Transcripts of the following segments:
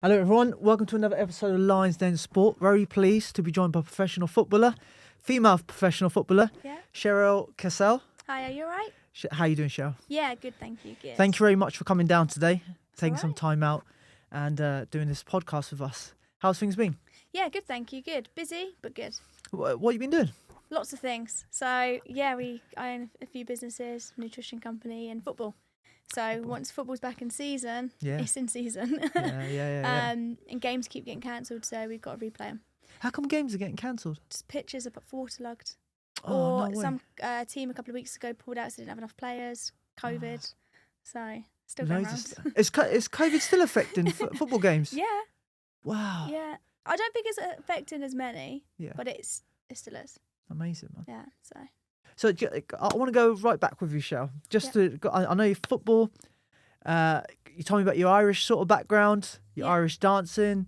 Hello everyone, welcome to another episode of Lions Den Sport. Very pleased to be joined by female professional footballer, Yeah. Cherelle Khassal. Hi, are you alright? How are you doing, Cheryl? Yeah, good, thank you. Good. Thank you very much for coming down today, taking some alright. time out and doing this podcast with us. How's things been? Yeah, good, thank you. Good. Busy, but good. What have you been doing? Lots of things. So, yeah, I own a few businesses, nutrition company and football. So once football's back in season, it's in season. Yeah. And games keep getting cancelled, so we've got to replay them. How come games are getting cancelled? Just pitches are waterlogged. Oh, Or no way. some team a couple of weeks ago pulled out, so they didn't have enough players. COVID. So, still Loads going of around. Is COVID still affecting football games? Yeah. Wow. Yeah. I don't think it's affecting as many, Yeah. but it still is. Amazing, man. Yeah, So I want to go right back with you, Shell. I know you football. You told me about your Irish sort of background, your Irish dancing.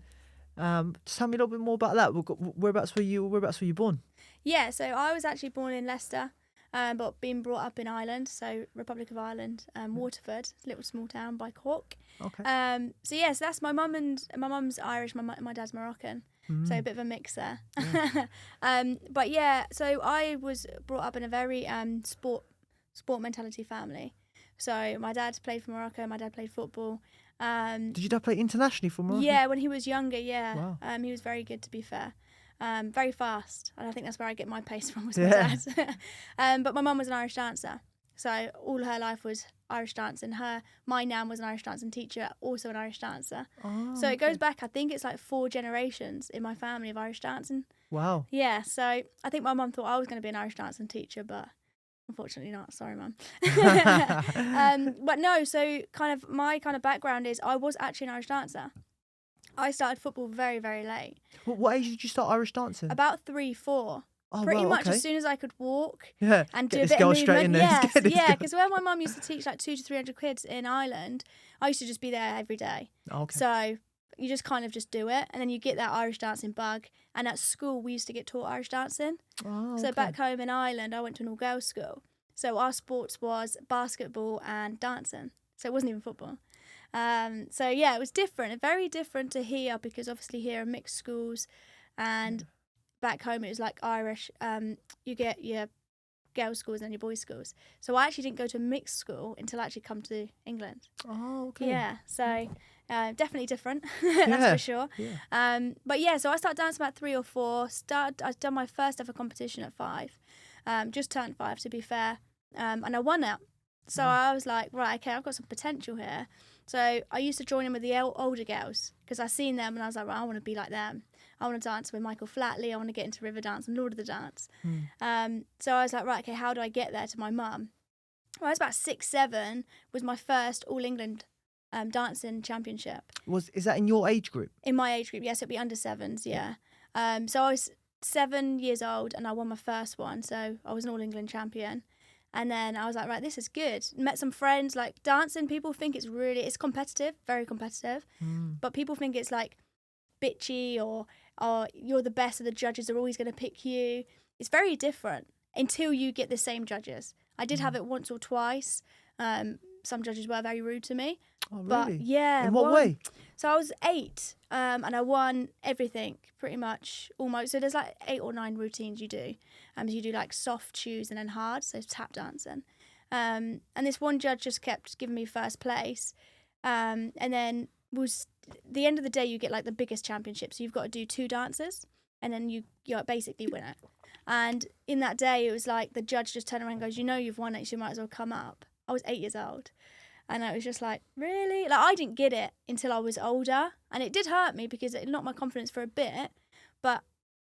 Just tell me a little bit more about that. Whereabouts were you born? Yeah, so I was actually born in Leicester, but been brought up in Ireland, so Republic of Ireland, Waterford, little small town by Cork. Okay. So that's my mum and my mum's Irish, my dad's Moroccan. So a bit of a mix there. Yeah. But yeah, so I was brought up in a very sport mentality family. So my dad played for Morocco, my dad played football. Did your dad play internationally for Morocco? Yeah, when he was younger, yeah. Wow. He was very good, to be fair. Very fast. And I think that's where I get my pace from, was Yeah. my dad. But my mum was an Irish dancer. So all her life was Irish dancing. My nan was an Irish dancing teacher, also an Irish dancer. Oh, So it goes back, I think it's like 4 generations in my family of Irish dancing. Wow. Yeah, so I think my mum thought I was going to be an Irish dancing teacher, but unfortunately not. Sorry, Mum. But no, so my background is I was actually an Irish dancer. I started football very, very late. What age did you start Irish dancing? About 3, 4. Oh, Pretty wow, much okay. as soon as I could walk Yeah. and Get do a this bit girl of straight in movement. there. Yes, Get this yeah, girl. because when my mum used to teach like 200 to 300 kids in Ireland, I used to just be there every day. Okay. So you just just do it, and then you get that Irish dancing bug. And at school, we used to get taught Irish dancing. Oh, So okay. back home in Ireland, I went to an all-girls school. So our sports was basketball and dancing. So it wasn't even football. So yeah, it was different, very different to here, because obviously here are mixed schools, and back home it was like Irish. You get your girls' schools and your boys' schools. So I actually didn't go to a mixed school until I actually come to England. Oh, okay. Yeah, so definitely different, that's for sure. Yeah. But yeah, so I started dancing about 3 or 4. I'd done my first ever competition at 5. Just turned 5, to be fair, and I won it. So I was like, right, okay, I've got some potential here. So I used to join in with the older girls, because I seen them and I was like, right, I want to be like them. I want to dance with Michael Flatley. I want to get into Riverdance and Lord of the Dance. So I was like, right, okay, how do I get there to my mum? Well, I was about 6, 7, was my first All England dancing championship. Is that in your age group? In my age group, yes, it'd be under 7s, yeah. So I was 7 years old and I won my first one, so I was an All England champion. And then I was like, right, this is good. Met some friends. Like, dancing, people think it's competitive, very competitive. But people think it's like bitchy or you're the best, so the judges are always going to pick you. It's very different until you get the same judges. I did have it once or twice. Some judges were very rude to me. Oh, really? But yeah. In what way? So I was 8, and I won everything, pretty much, almost. So there's like 8 or 9 routines you do. You do like soft shoes and then hard, so tap dancing. And this one judge just kept giving me first place. And then the end of the day, you get like the biggest championship. So you've got to do 2 dances, and then you basically win it. And in that day, it was like the judge just turned around and goes, you've won it, so you might as well come up. I was 8 years old. And I was just like, really? Like, I didn't get it until I was older. And it did hurt me because it knocked my confidence for a bit. But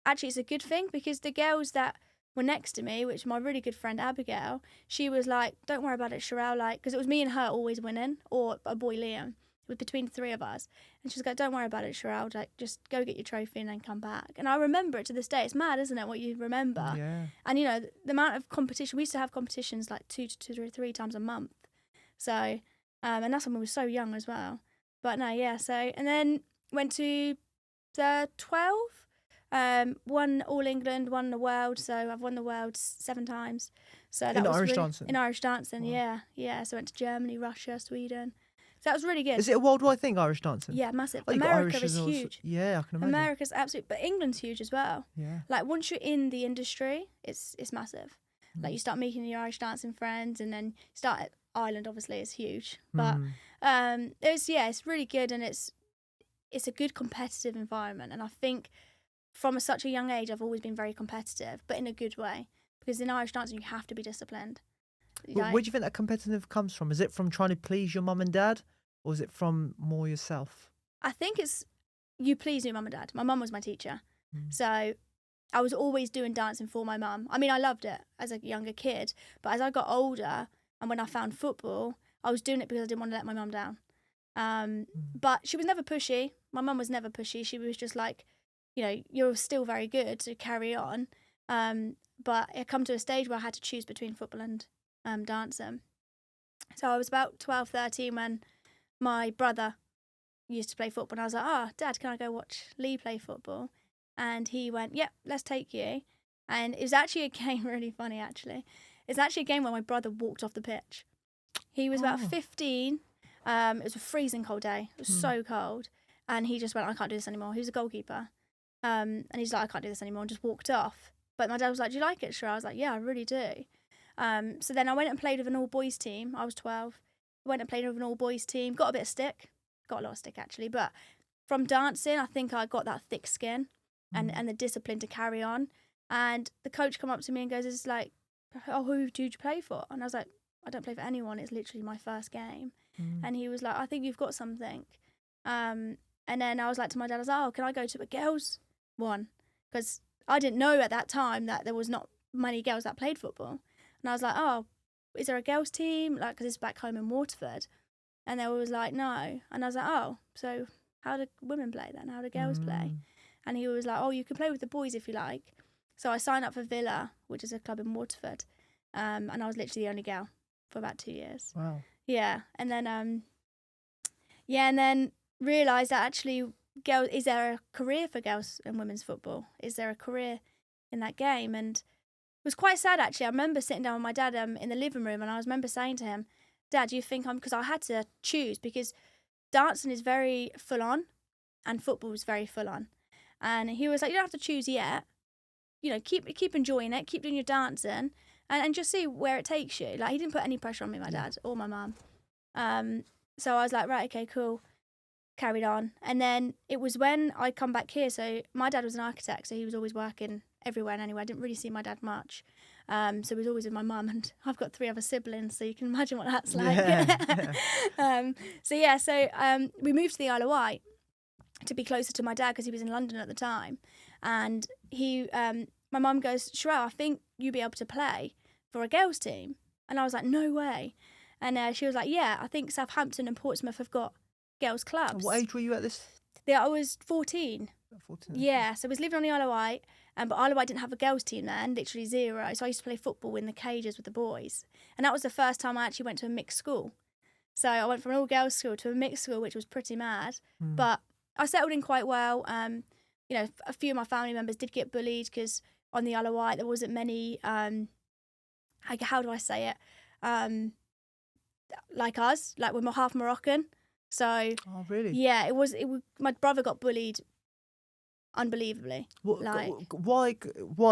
actually, it's a good thing, because the girls that were next to me, which my really good friend Abigail, she was like, don't worry about it, Cherelle. Like, because it was me and her always winning, or a boy, Liam. It was between the 3 of us. And she's like, don't worry about it, Cherelle. Like, just go get your trophy and then come back. And I remember it to this day. It's mad, isn't it, what you remember? Yeah. And, the amount of competition, we used to have competitions like 2 to 3 times a month. So... and that's when we were so young as well. But no, yeah, so... And then went to the 12. Won All England, won the world. So I've won the world 7 times. So that In was Irish dancing? In Irish dancing, Wow. yeah. So I went to Germany, Russia, Sweden. that was really good. Is it a worldwide thing, Irish dancing? Yeah, massive. Oh, you got America Irish is as well, so- huge. Yeah, I can imagine. America's absolute, but England's huge as well. Yeah. Like once you're in the industry, it's massive. Mm. Like you start making your Irish dancing friends, and then start at Ireland. Obviously, is huge, but it's really good, and it's a good competitive environment. And I think from such a young age, I've always been very competitive, but in a good way. Because in Irish dancing, you have to be disciplined. Where do you think that competitive comes from? Is it from trying to please your mum and dad, or is it from more yourself? I think it's you please your mum and dad. My mum was my teacher, so I was always doing dancing for my mum. I mean, I loved it as a younger kid, but as I got older and when I found football, I was doing it because I didn't want to let my mum down. But she was never pushy. My mum was never pushy. She was just like, you're still very good, so carry on. But it come to a stage where I had to choose between football and dancing. So I was about 12, 13 when my brother used to play football, and I was like, Dad, can I go watch Lee play football? And he went, yep, let's take you. And it was actually a game, really funny actually. It's actually a game where my brother walked off the pitch. He was about 15. It was a freezing cold day. It was so cold. And he just went, I can't do this anymore. He was a goalkeeper. And he's like, I can't do this anymore, and just walked off. But my dad was like, do you like it, Cherelle? I was like, yeah, I really do. So then I went and played with an all-boys team. I was 12. Went and played with an all-boys team. Got a bit of stick. Got a lot of stick, actually. But from dancing, I think I got that thick skin and the discipline to carry on. And the coach come up to me and goes, it's like, who do you play for? And I was like, I don't play for anyone. It's literally my first game. And he was like, I think you've got something. And then I was like to my dad, I was like, can I go to a girls' one? Because I didn't know at that time that there was not many girls that played football. And I was like, is there a girls' team? Like, because it's back home in Waterford. And they was like, no. And I was like, so how do women play then? How do girls play? And he was like, you can play with the boys if you like. So I signed up for Villa, which is a club in Waterford. And I was literally the only girl for about 2 years. Wow. Yeah. And then, and then realised that actually, is there a career for girls and women's football? Is there a career in that game? And it was quite sad, actually. I remember sitting down with my dad in the living room, and I remember saying to him, Dad, do you think because I had to choose, because dancing is very full on and football is very full on. And he was like, you don't have to choose yet. Keep enjoying it, keep doing your dancing, and just see where it takes you. Like, he didn't put any pressure on me, my dad, or my mum. So I was like, right, okay, cool. Carried on. And then it was when I come back here. So my dad was an architect, so he was always working everywhere and anywhere. I didn't really see my dad much. So he was always with my mum, and I've got 3 other siblings, so you can imagine what that's like. So we moved to the Isle of Wight to be closer to my dad because he was in London at the time. And my mum goes, Cherelle, I think you'll be able to play for a girls' team. And I was like, no way. And she was like, yeah, I think Southampton and Portsmouth have got girls' clubs. What age were you at this? I was 14. 14. Yeah, so I was living on the Isle of Wight, but Isle of Wight didn't have a girls' team then, literally zero. So I used to play football in the cages with the boys. And that was the first time I actually went to a mixed school. So I went from an all-girls school to a mixed school, which was pretty mad. But I settled in quite well. A few of my family members did get bullied because on the Isle of Wight there wasn't many, how do I say it? Like us, like we're half Moroccan. So, really? Yeah, it was. My brother got bullied unbelievably. Why?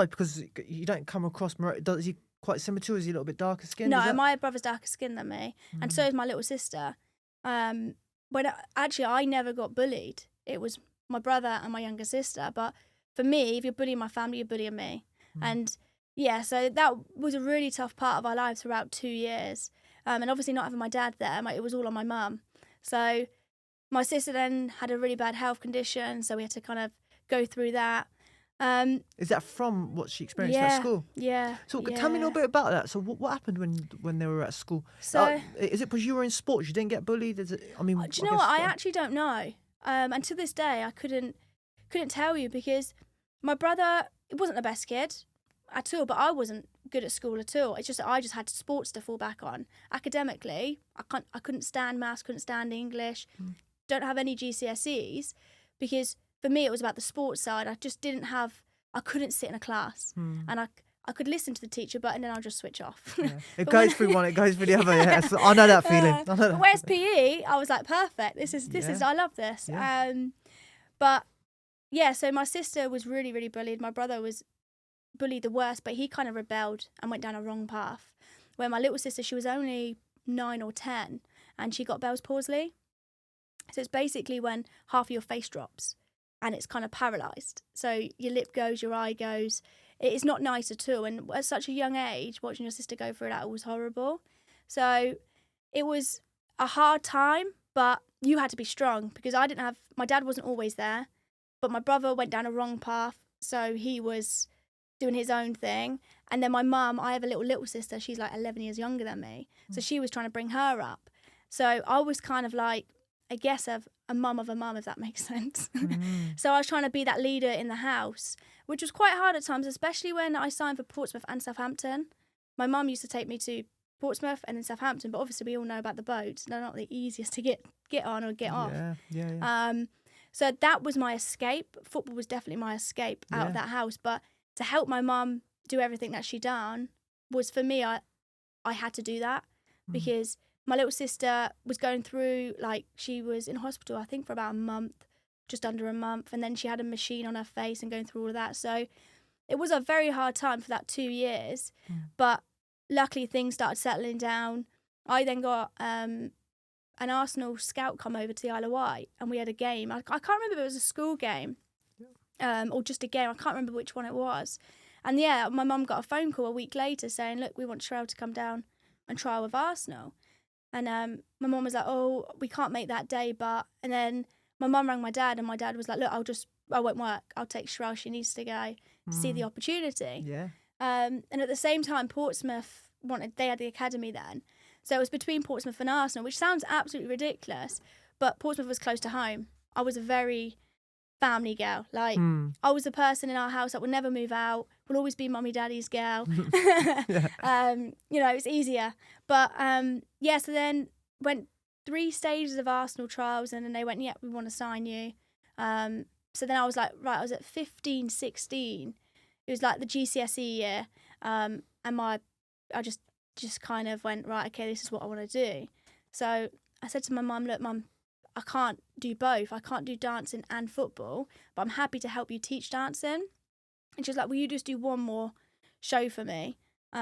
Because you don't come across Morocco. Is he quite similar to you? Is he a little bit darker skinned? No, my brother's darker skinned than me, and so is my little sister. But actually, I never got bullied. It was my brother and my younger sister. But for me, if you're bullying my family, you're bullying me. And yeah, so that was a really tough part of our lives for about 2 years. And obviously not having my dad there, it was all on my mum. So my sister then had a really bad health condition, so we had to kind of go through that. Is that from what she experienced at school? Yeah. So tell me a little bit about that. So what happened when they were at school? So is it because you were in sports? You didn't get bullied? Is it? I mean, do you know what? I actually don't know. And to this day, I couldn't tell you, because my brother, it wasn't the best kid at all, but I wasn't good at school at all. It's just that I just had sports to fall back on. Academically, I couldn't stand maths, couldn't stand English, don't have any GCSEs, because for me it was about the sports side. I just didn't have, I couldn't sit in a class, and I could listen to the teacher, but and then I'll just switch off. Yeah. It goes through one, it goes through the other. Yeah, so I know that feeling. I know that. Whereas PE, I was like, perfect. This is I love this. Yeah. But yeah, so my sister was really, really bullied. My brother was bullied the worst, but he kind of rebelled and went down a wrong path. Where my little sister, she was only 9 or 10, and she got Bell's palsy. So it's basically when half of your face drops and it's kind of paralysed. So your lip goes, your eye goes. It is not nice at all. And at such a young age, watching your sister go through that was horrible. So it was a hard time, but you had to be strong because my dad wasn't always there, but my brother went down a wrong path. So he was doing his own thing. And then my mum, I have a little sister. She's like 11 years younger than me. So she was trying to bring her up. So I was kind of like, I guess, a mum of a mum, if that makes sense. So I was trying to be that leader in the house, which was quite hard at times, especially when I signed for Portsmouth and Southampton. My mum used to take me to Portsmouth and then Southampton, but obviously we all know about the boats. They're not the easiest to get on or get off. Yeah. So that was my escape. Football was definitely my escape out of that house. But to help my mum do everything that she done was, for me, I had to do that because my little sister was going through, like, she was in hospital, I think, for about a month, just under a month. And then she had a machine on her face and going through all of that. So it was a very hard time for that 2 years. But luckily things started settling down. I then got an Arsenal scout come over to the Isle of Wight and we had a game. I can't remember if it was a school game or just a game. I can't remember which one it was. And yeah, my mum got a phone call a week later saying, look, we want Cherelle to come down and trial with Arsenal. And my mum was like, oh, we can't make that day, but... And then my mum rang my dad, and my dad was like, look, I won't work. I'll take Cherelle. She needs to go see the opportunity. Yeah. And at the same time, Portsmouth they had the academy then. So it was between Portsmouth and Arsenal, which sounds absolutely ridiculous, but Portsmouth was close to home. I was a very family girl. Like, I was the person in our house that would never move out, will always be mummy daddy's girl. It's easier. But so then went 3 stages of Arsenal trials, and then they went, yeah, we want to sign you. So then I was like, right, I was at 15, 16. It was like the GCSE year. And I just kind of went, right, okay, this is what I want to do. So I said to my mum, look, Mum, I can't do both. I can't do dancing and football, but I'm happy to help you teach dancing. And she was like, will you just do one more show for me? So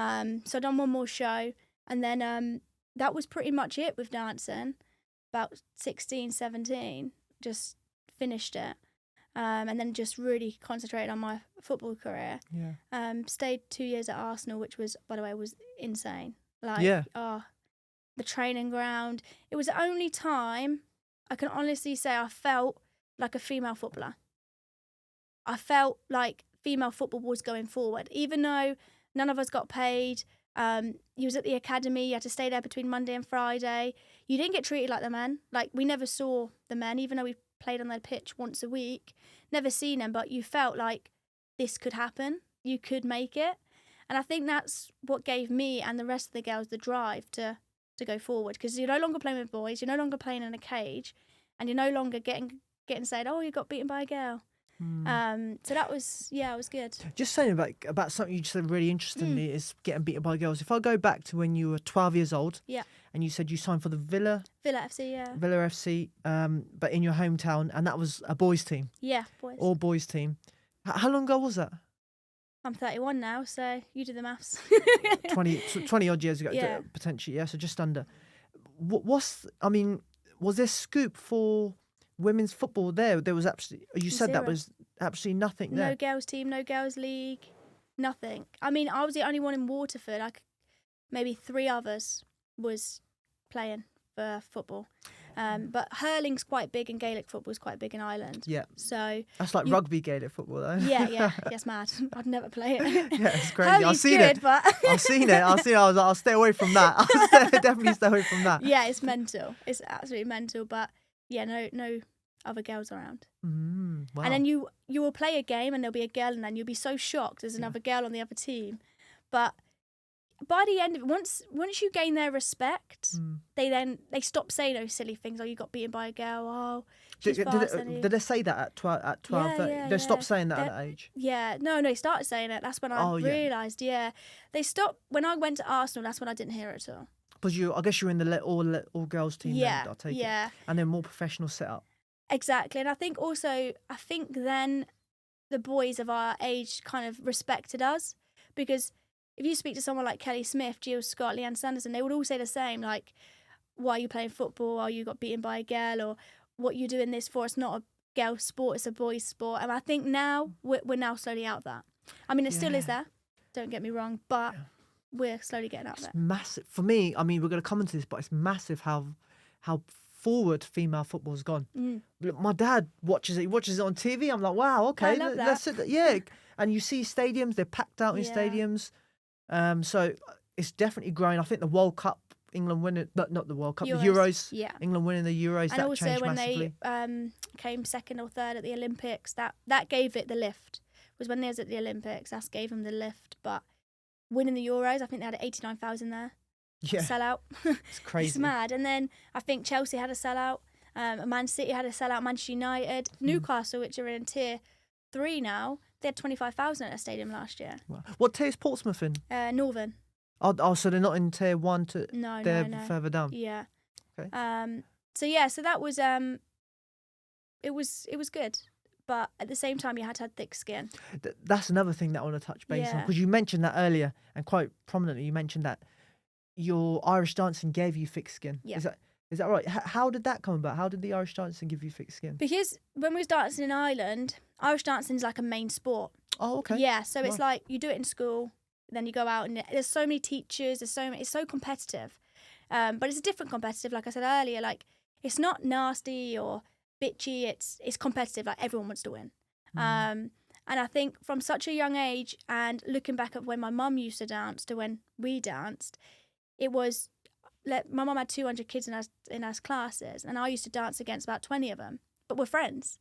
I done one more show, and then that was pretty much it with dancing. About 16, 17, just finished it. And then just really concentrated on my football career. Yeah. Stayed 2 years at Arsenal, which was, by the way, was insane. Like, the training ground. It was the only time I can honestly say I felt like a female footballer. I felt like female football was going forward, even though none of us got paid. You was at the academy. You had to stay there between Monday and Friday. You didn't get treated like the men. Like, we never saw the men, even though we played on their pitch once a week. Never seen them, but you felt like this could happen. You could make it. And I think that's what gave me and the rest of the girls the drive to go forward, because you're no longer playing with boys, you're no longer playing in a cage, and you're no longer getting said, oh, you got beaten by a girl. So that was, it was good. Just saying about something you said really interestingly is getting beaten by girls. If I go back to when you were 12 years old, and you said you signed for the Villa FC, Villa FC, but in your hometown, and that was a boys' team. Yeah, boys. All boys' team. How long ago was that? I'm 31 now, so you do the maths. 20 odd years ago, potentially. Yeah, so just under. Was there scoop for women's football there? There was absolutely. You said Zero. that was absolutely nothing there. No girls team, no girls league, nothing. I mean, I was the only one in Waterford. Maybe 3 others was playing for football. But hurling's quite big and Gaelic football's quite big in Ireland. Yeah. So that's like rugby Gaelic football though. Yeah, it's mad. I'd never play it. Yeah, it's crazy. Hurling's I've seen good, it. But I've seen it. I was like, I'll stay away from that. I'll definitely stay away from that. Yeah, it's mental. It's absolutely mental. But yeah, no other girls around. Wow. And then you will play a game and there'll be a girl, and then you'll be so shocked there's another girl on the other team. But by the end of it, once you gain their respect, they stop saying those silly things. Oh, you got beaten by a girl. Oh, she's fast. Did they say that at 12? At 12, they stopped saying that at that age. Yeah, no, they started saying it. That's when I realised. Yeah, they stopped when I went to Arsenal. That's when I didn't hear it at all. Because I guess you're in the all girls team. Yeah, then, I take it. And then more professional setup. Exactly, and I think then the boys of our age kind of respected us, because if you speak to someone like Kelly Smith, Jill Scott, Leanne Sanderson, they would all say the same, like, why are you playing football? Or you got beaten by a girl? Or what you doing this for? It's not a girl sport, it's a boys sport. And I think now we're now slowly out of that. I mean, it still is there, don't get me wrong, but we're slowly getting out of it. It's there. massive. For me, I mean, we're going to come into this, but it's massive how forward female football's gone. My dad watches it. He watches it on TV. I'm like, wow, okay. I love that. Yeah. And you see stadiums, they're packed out in stadiums. So it's definitely growing. I think the World Cup, England winning, not the World Cup, the Euros. Yeah. England winning the Euros, and that also changed when massively. they came second or third at the Olympics, that gave it the lift. Was when they was at the Olympics, that gave them the lift. But winning the Euros, I think they had 89,000 there. Yeah. Sellout. It's crazy. It's mad. And then I think Chelsea had a sellout. Man City had a sellout. Manchester United. Newcastle, which are in tier 3 now, they had 25,000 at a stadium last year. Wow. What tier is Portsmouth in? Northern. Oh, so they're not in tier 1 to... No, they're no. further down? Yeah. Okay. So that was... It was good. But at the same time, you had to have thick skin. That's another thing that I want to touch base on. Because you mentioned that earlier, and quite prominently, you mentioned that your Irish dancing gave you thick skin. Yeah. Is that right? How did that come about? How did the Irish dancing give you thick skin? Because when we was dancing in Ireland, Irish dancing is like a main sport. Oh, okay. Yeah, so it's like you do it in school, then you go out and there's so many teachers, it's so competitive. But it's a different competitive, like I said earlier, like it's not nasty or bitchy, it's competitive, like everyone wants to win. And I think from such a young age, and looking back at when my mum used to dance to when we danced, it was my mum had 200 kids in our classes, and I used to dance against about 20 of them, but we're friends.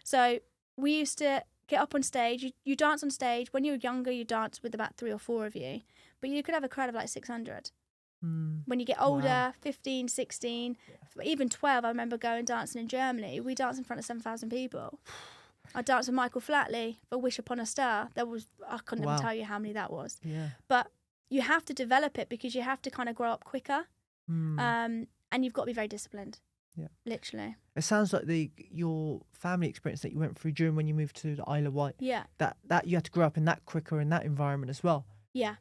So we used to get up on stage. You dance on stage. When you were younger, you danced with about 3 or 4 of you, but you could have a crowd of like 600. When you get older, 15, 16, even 12, I remember going dancing in Germany. We danced in front of 7,000 people. I danced with Michael Flatley for Wish Upon a Star. I couldn't even tell you how many that was. Yeah. But you have to develop it because you have to kind of grow up quicker. And you've got to be very disciplined. Yeah. Literally. It sounds like your family experience that you went through during when you moved to the Isle of Wight. Yeah. That you had to grow up in that quicker in that environment as well. Yeah.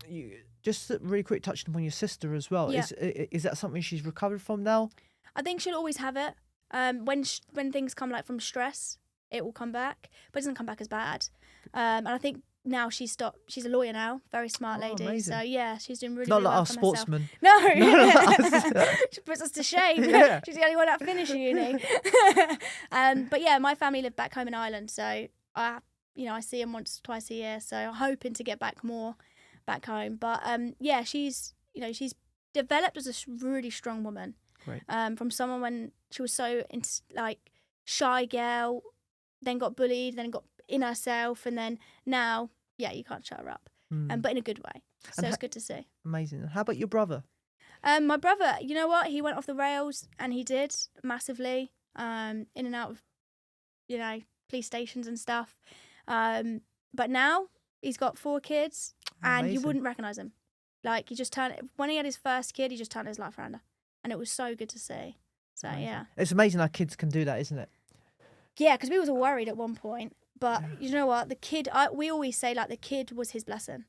You just really quick touching upon your sister as well. Yeah. Is that something she's recovered from now? I think she'll always have it. When things come like from stress, it will come back, but it doesn't come back as bad. And I think now she's stopped. She's a lawyer now, very smart lady. Amazing. So yeah, she's doing really, Not really like well our for sportsman. Herself. No, Not like us. she puts us to shame. Yeah. She's the only one that finished uni. But yeah, my family live back home in Ireland, so I see them once, twice a year. So I'm hoping to get back more back home. But yeah, she's developed as a really strong woman. Great. From someone when she was so shy girl, then got bullied, then got in herself, and then now, yeah, you can't shut her up. But in a good way. So it's good to see. Amazing. And how about your brother? My brother, you know what? He went off the rails, and he did massively. In and out of, police stations and stuff. But now he's got 4 kids, and you wouldn't recognise him. Like when he had his first kid, he just turned his life around, and it was so good to see. So yeah, it's amazing how kids can do that, isn't it? Yeah, because we was all worried at one point, but you know what? The kid, we always say like the kid was his blessing,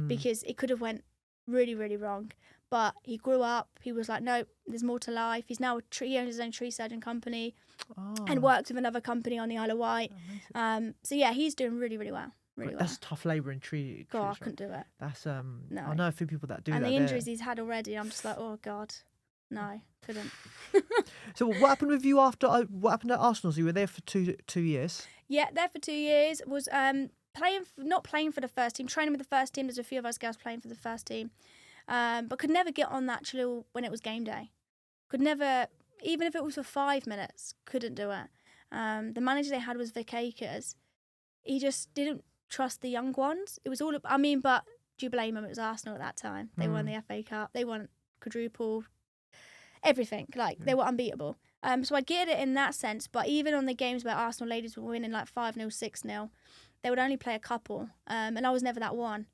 because it could have went really, really wrong. But he grew up. He was like, no, there's more to life. He's now he owns his own tree surgeon company, and works with another company on the Isle of Wight. So yeah, he's doing really, really well. Really well. That's tough labour in tree. God, I couldn't do it. That's no. I know a few people that do that. And the injuries he's had already, I'm just like, oh God, no, couldn't. So what happened with you after? What happened at Arsenal? So you were there for two years. Yeah, there for 2 years. Was not playing for the first team, training with the first team. There's a few of us girls playing for the first team, but could never get on that chill when it was game day. Could never, even if it was for 5 minutes, couldn't do it. The manager they had was Vic Akers. He just didn't trust the young ones. It was all, but do you blame them? It was Arsenal at that time. They won the FA Cup. They won quadruple, everything. Like, they were unbeatable. So I get it in that sense. But even on the games where Arsenal ladies were winning like 5-0, 6-0, they would only play a couple. And I was never that one.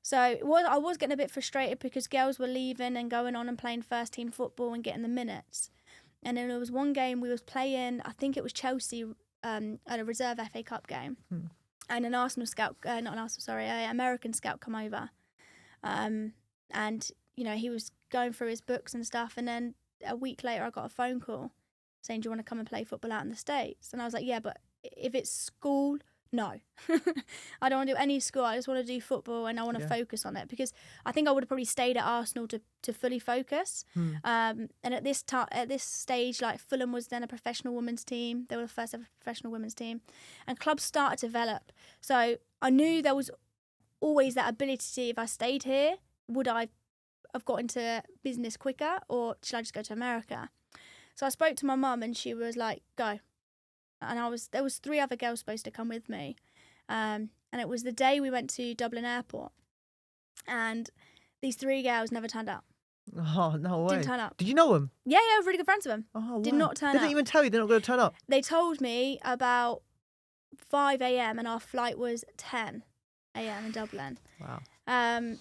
So I was getting a bit frustrated because girls were leaving and going on and playing first team football and getting the minutes. And then there was one game we was playing, I think it was Chelsea, at a reserve FA Cup game. And an Arsenal scout, an American scout come over. And, you know, he was going through his books and stuff. And then a week later, I got a phone call saying, do you want to come and play football out in the States? And I was like, yeah, but if it's school, no. I don't want to do any school. I just want to do football and I want to focus on it, because I think I would have probably stayed at Arsenal to fully focus. And at this stage, like, Fulham was then a professional women's team. They were the first ever professional women's team, and clubs started to develop. So I knew there was always that ability to see, if I stayed here, would I have got into business quicker, or should I just go to America? So I spoke to my mum and she was like, go. And there was 3 other girls supposed to come with me. And it was the day we went to Dublin Airport. And these 3 girls never turned up. Oh, no way. Didn't turn up. Did you know them? Yeah, I was really good friends with them. Oh, wow. Did not turn up. They didn't even tell you they're not going to turn up? They told me about 5 a.m. and our flight was 10 a.m. in Dublin. Wow. And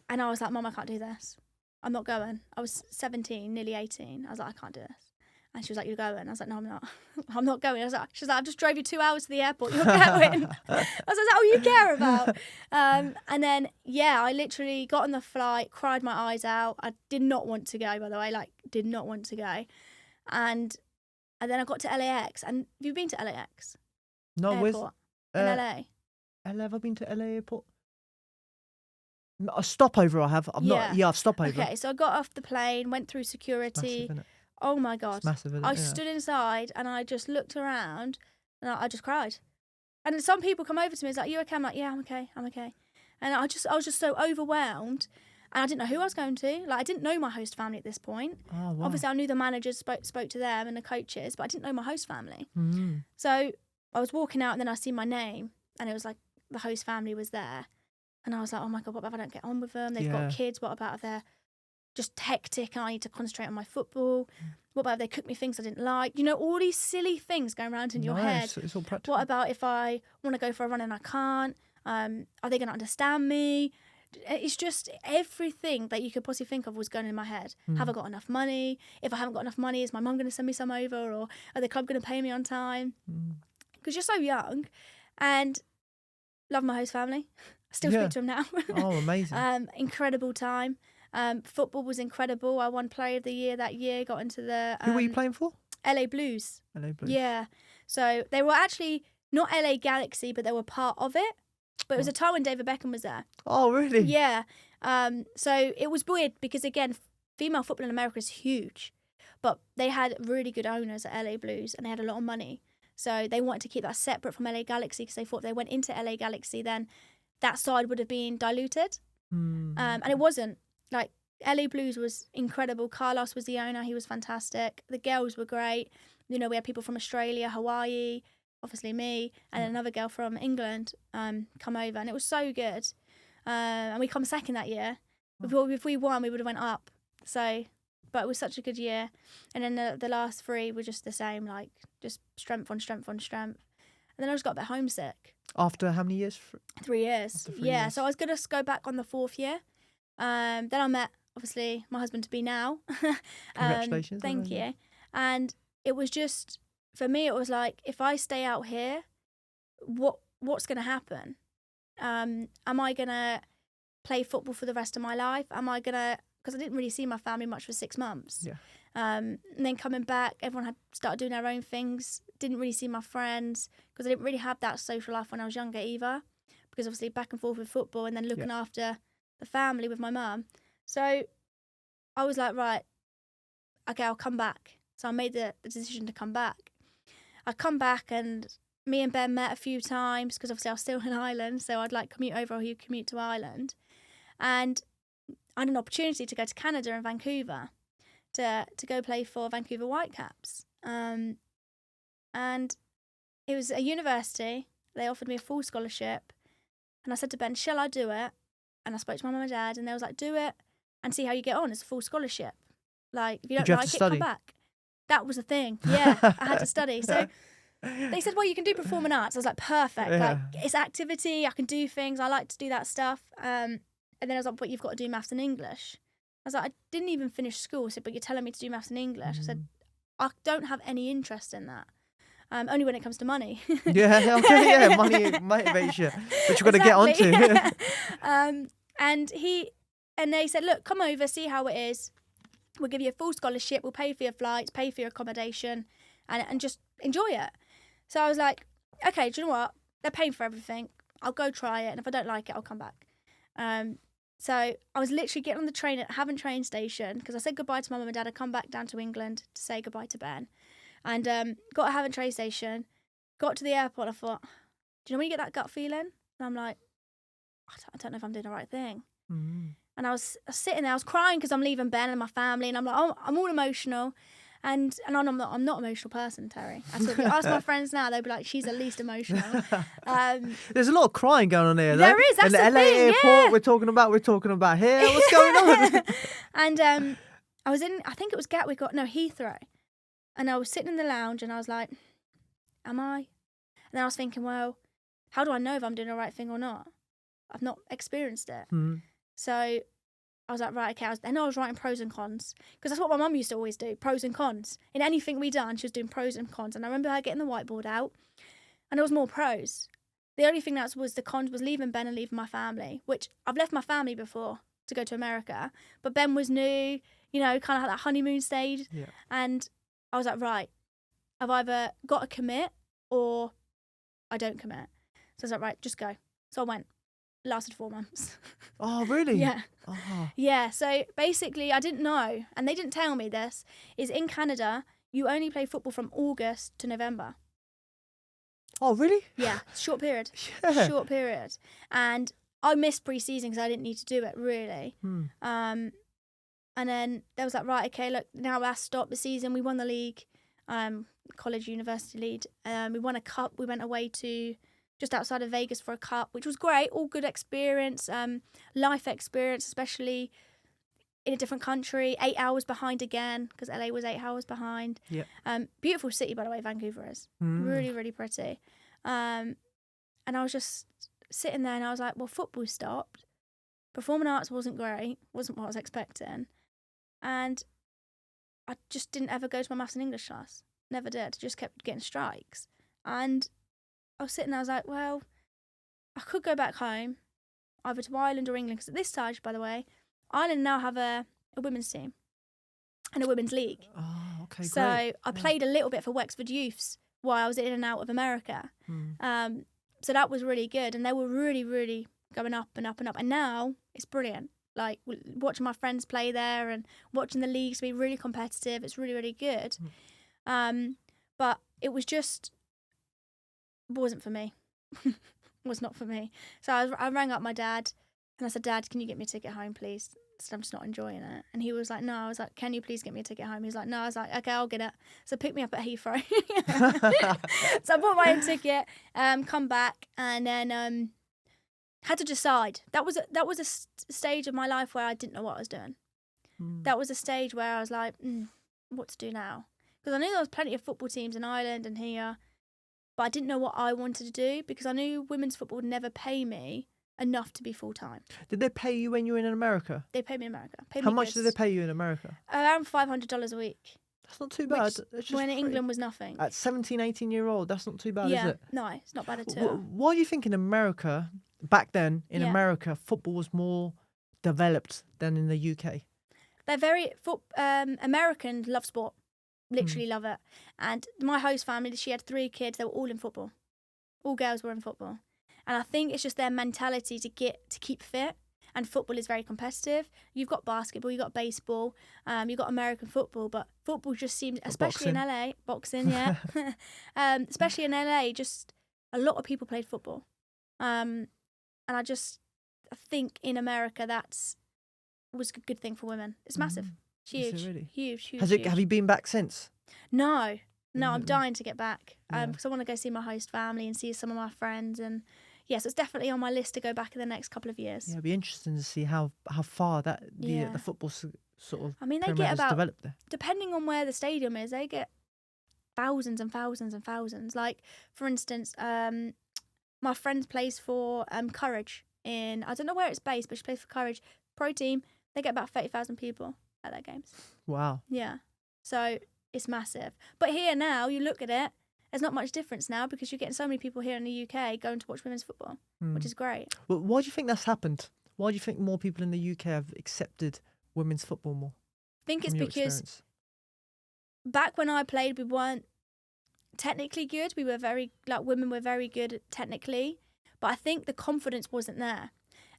I was like, Mum, I can't do this. I'm not going. I was 17, nearly 18. I was like, I can't do this. And she was like, you're going. I was like, no, I'm not. I'm not going. She was like, I just drove you 2 hours to the airport. You're going. I was like, that's all you care about. And then, I literally got on the flight, cried my eyes out. I did not want to go, by the way, did not want to go. And then I got to LAX. And have you been to LAX? No, airport in LA? LA, have I been to LA airport? A stopover I have. I've stopover. Okay, so I got off the plane, went through security. Massive, Oh my God. it's massive, I stood inside and I just looked around and I just cried. And some people come over to me and it's like, you okay? I'm like, yeah, I'm okay. And I was just so overwhelmed, and I didn't know who I was going to. Like, I didn't know my host family at this point. Oh, wow. Obviously, I knew the managers, spoke to them and the coaches, but I didn't know my host family. Mm. So I was walking out and then I see my name and it was like the host family was there. And I was like, oh my God, what if I don't get on with them? They've got kids. What about if they're just hectic and I need to concentrate on my football? What about if they cook me things I didn't like? You know, all these silly things going around in your head. It's all practical. What about if I want to go for a run and I can't? Are they going to understand me? It's just everything that you could possibly think of was going in my head. Have I got enough money? If I haven't got enough money, is my mum going to send me some over? Or are the club going to pay me on time? Because you're so young, and love my host family. I still speak to them now. Oh, amazing. Incredible time. Football was incredible. I won Player of the Year that year, got into the... Who were you playing for? LA Blues. LA Blues. Yeah. So they were actually not LA Galaxy, but they were part of it. But it was a time when David Beckham was there. Oh, really? Yeah. So it was weird because, again, female football in America is huge. But they had really good owners at LA Blues and they had a lot of money. So they wanted to keep that separate from LA Galaxy because they thought if they went into LA Galaxy, then that side would have been diluted. And it wasn't. Like, LA Blues was incredible. Carlos was the owner. He was fantastic. The girls were great. You know, we had people from Australia, Hawaii, obviously me, and another girl from England come over. And it was so good. And we come second that year. If we won, we would have went up. So, but it was such a good year. And then the last 3 were just the same, like, just strength on strength on strength. And then I just got a bit homesick. After how many years? 3 years. After 3 yeah, years. so I was going to go back on the 4th year. Then I met, obviously, my husband-to-be now. Congratulations. Thank you. And it was just, for me, it was like, if I stay out here, what's going to happen? Am I going to play football for the rest of my life? Am I going to, because I didn't really see my family much for 6 months. Yeah. And then coming back, everyone had started doing their own things. Didn't really see my friends because I didn't really have that social life when I was younger either. Because obviously back and forth with football and then looking after the family with my mum. So I was like, right, okay, I'll come back. So I made the decision to come back. I come back and me and Ben met a few times because obviously I was still in Ireland. So I'd like commute over or he'd commute to Ireland. And I had an opportunity to go to Canada and Vancouver to go play for Vancouver Whitecaps. And it was a university. They offered me a full scholarship. And I said to Ben, shall I do it? And I spoke to my mum and dad, and they was like, do it and see how you get on. It's a full scholarship. Like, if you Did don't you have like to it, study? come back. That was the thing. Yeah, I had to study. So they said, well, you can do performing arts. I was like, perfect. Yeah. Like, it's activity. I can do things. I like to do that stuff. And then I was like, but you've got to do maths and English. I was like, I didn't even finish school. I said, but you're telling me to do maths and English. I said, I don't have any interest in that. Only when it comes to money. Yeah, okay, yeah, money motivates you, but you've got to get on to. Yeah. And they said, look, come over, see how it is. We'll give you a full scholarship. We'll pay for your flights, pay for your accommodation, and just enjoy it. So I was like, okay, do you know what? They're paying for everything. I'll go try it, and if I don't like it, I'll come back. So I was literally getting on the train at Havant train station because I said goodbye to my mum and dad. I come back down to England to say goodbye to Ben. And got to Havant train station, got to the airport. I thought, do you know when you get that gut feeling? And I'm like, I don't know if I'm doing the right thing. And I was sitting there, I was crying because I'm leaving Ben and my family, and I'm like, oh, I'm all emotional. And I'm not an emotional person, Terry. If you ask my friends now, they'll be like, she's at least emotional. There's a lot of crying going on here, though. There is, that's and the the LA thing, airport, yeah. we're talking about here. What's going on? And I was in, I think it was Gatwick, Heathrow. And I was sitting in the lounge and I was like, am I? And then I was thinking, well, how do I know if I'm doing the right thing or not? I've not experienced it. So I was like, right, okay. I was writing pros and cons because that's what my mum used to always do, pros and cons. In anything we done, she was doing pros and cons. And I remember her getting the whiteboard out and there was more pros. The only thing that was the cons was leaving Ben and leaving my family, which I've left my family before to go to America. But Ben was new, you know, kind of had that honeymoon stage. Yeah. And I was like, right, I've either got to commit or I don't commit. So I was like, right, just go. So I went. Lasted 4 months. Oh, really? Yeah. Oh. Yeah, so basically I didn't know, and they didn't tell me this, is in Canada, you only play football from August to November. Oh, really? Yeah, short period. Yeah. Short period. And I missed pre-season because I didn't need to do it, really. And then there was like, right, okay, look, now that's stopped the season. We won the league, college university lead. We won a cup. We went away to just outside of Vegas for a cup, which was great. All good experience, life experience, especially in a different country. 8 hours behind again, because LA was 8 hours behind. Yeah. Beautiful city, by the way, Vancouver is. Really, really pretty. And I was just sitting there and I was like, well, football stopped. Performing arts wasn't great, wasn't what I was expecting. And I just didn't ever go to my maths and English class. Never did. Just kept getting strikes. And I was sitting there, I was like, well, I could go back home, either to Ireland or England, because at this stage, by the way, Ireland now have a women's team and a women's league. Oh, okay, so great. I played a little bit for Wexford Youths while I was in and out of America. So that was really good. And they were really, really going up and up and up. And now it's brilliant. Like, watching my friends play there and watching the leagues be really competitive. It's really, really good. But it was just... wasn't for me. Was not for me. So I rang up my dad and I said, Dad, can you get me a ticket home, please? I said, I'm just not enjoying it. And he was like, no. I was like, can you please get me a ticket home? He was like, no. I was like, okay, I'll get it. So pick me up at Heathrow. So I bought my own ticket, come back, and then had to decide. That was a stage of my life where I didn't know what I was doing. That was a stage where I was like, what to do now? Because I knew there was plenty of football teams in Ireland and here, but I didn't know what I wanted to do because I knew women's football would never pay me enough to be full-time. Did they pay you when you were in America? They paid me in America. How much did they pay you in America? Around $500 a week. That's not too bad. Which, when in England was nothing. At 17, 18-year-old, that's not too bad, is it? No, it's not bad at all. Why do you think in America, back then, in America, football was more developed than in the UK? They're very... Americans love sport. Literally love it. And my host family, she had 3 kids. They were all in football. All girls were in football. And I think it's just their mentality to keep fit. And football is very competitive. You've got basketball, you've got baseball, you've got American football, but football just seems, especially in LA, boxing, yeah. Especially in LA, just a lot of people played football. And I think in America was a good thing for women. It's massive. It's huge. Is it really? Huge. Have you been back since? No, I'm dying to get back because I want to go see my host family and see some of my friends and, yeah, so it's definitely on my list to go back in the next couple of years. Yeah, it'd be interesting to see how far that Yeah. the football sort of I mean, they pyramid get has about, developed there. depending on where the stadium is, they get thousands and thousands and thousands. Like, for instance, my friend plays for Courage in, I don't know where it's based, but she plays for Courage. Pro team, they get about 30,000 people at their games. Wow. Yeah. So it's massive. But here now, you look at it, there's not much difference now because you're getting so many people here in the UK going to watch women's football, which is great. Well, why do you think that's happened? Why do you think more people in the UK have accepted women's football more? I think it's from your because experience? back when I played, we weren't technically good. We were women were very good technically, but I think the confidence wasn't there.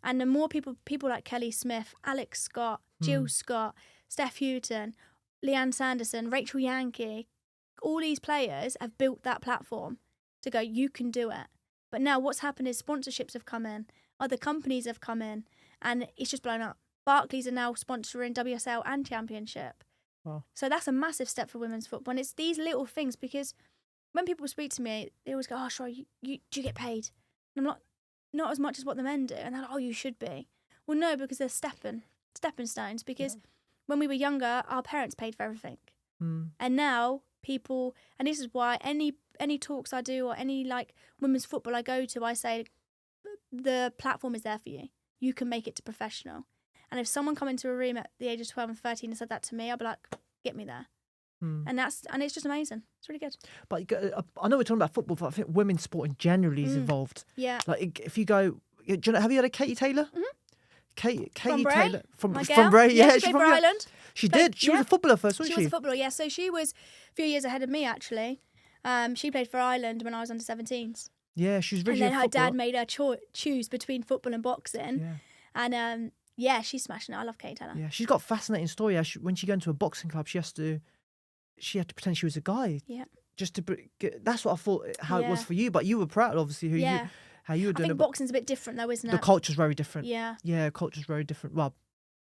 And the more people like Kelly Smith, Alex Scott, Jill Scott, Steph Houghton, Leanne Sanderson, Rachel Yankee, all these players have built that platform to go, you can do it. But now what's happened is sponsorships have come in, other companies have come in, and it's just blown up. Barclays are now sponsoring WSL and Championship. Wow. So that's a massive step for women's football. And it's these little things, because when people speak to me, they always go, oh, sure, do you get paid? And I'm not as much as what the men do. And they're like, oh, you should be. Well, no, because they're stepping stones. Because when we were younger, our parents paid for everything. And now people, and this is why any talks I do or any like women's football I go to, I say the platform is there for you. You can make it to professional. And if someone come into a room at the age of 12 and 13 and said that to me, I'll be like, get me there. And it's just amazing. It's really good. But I know we're talking about football, but I think women's sport in generally is evolved. Yeah. Like if you go, do you know, have you heard of Katie Taylor? Katie Bray, Taylor from my girl. Bray. Yeah, She's she played from for Ireland. She did. She was a footballer first, wasn't she? She was a footballer, yeah. So she was a few years ahead of me, actually. She played for Ireland when I was under 17s. Yeah, she was And originally then a her dad footballer. made her choose between football and boxing. Yeah. And yeah, she's smashing it. I love Katie Taylor. Yeah, she's got a fascinating story. When she go into a boxing club, she had to pretend she was a guy. Yeah. Just to that's what I thought how it was Yeah. for you. But you were proud, obviously, how you were I doing think it. boxing's a bit different though, isn't it? The culture's very different. Yeah. Yeah, culture's very different. Well,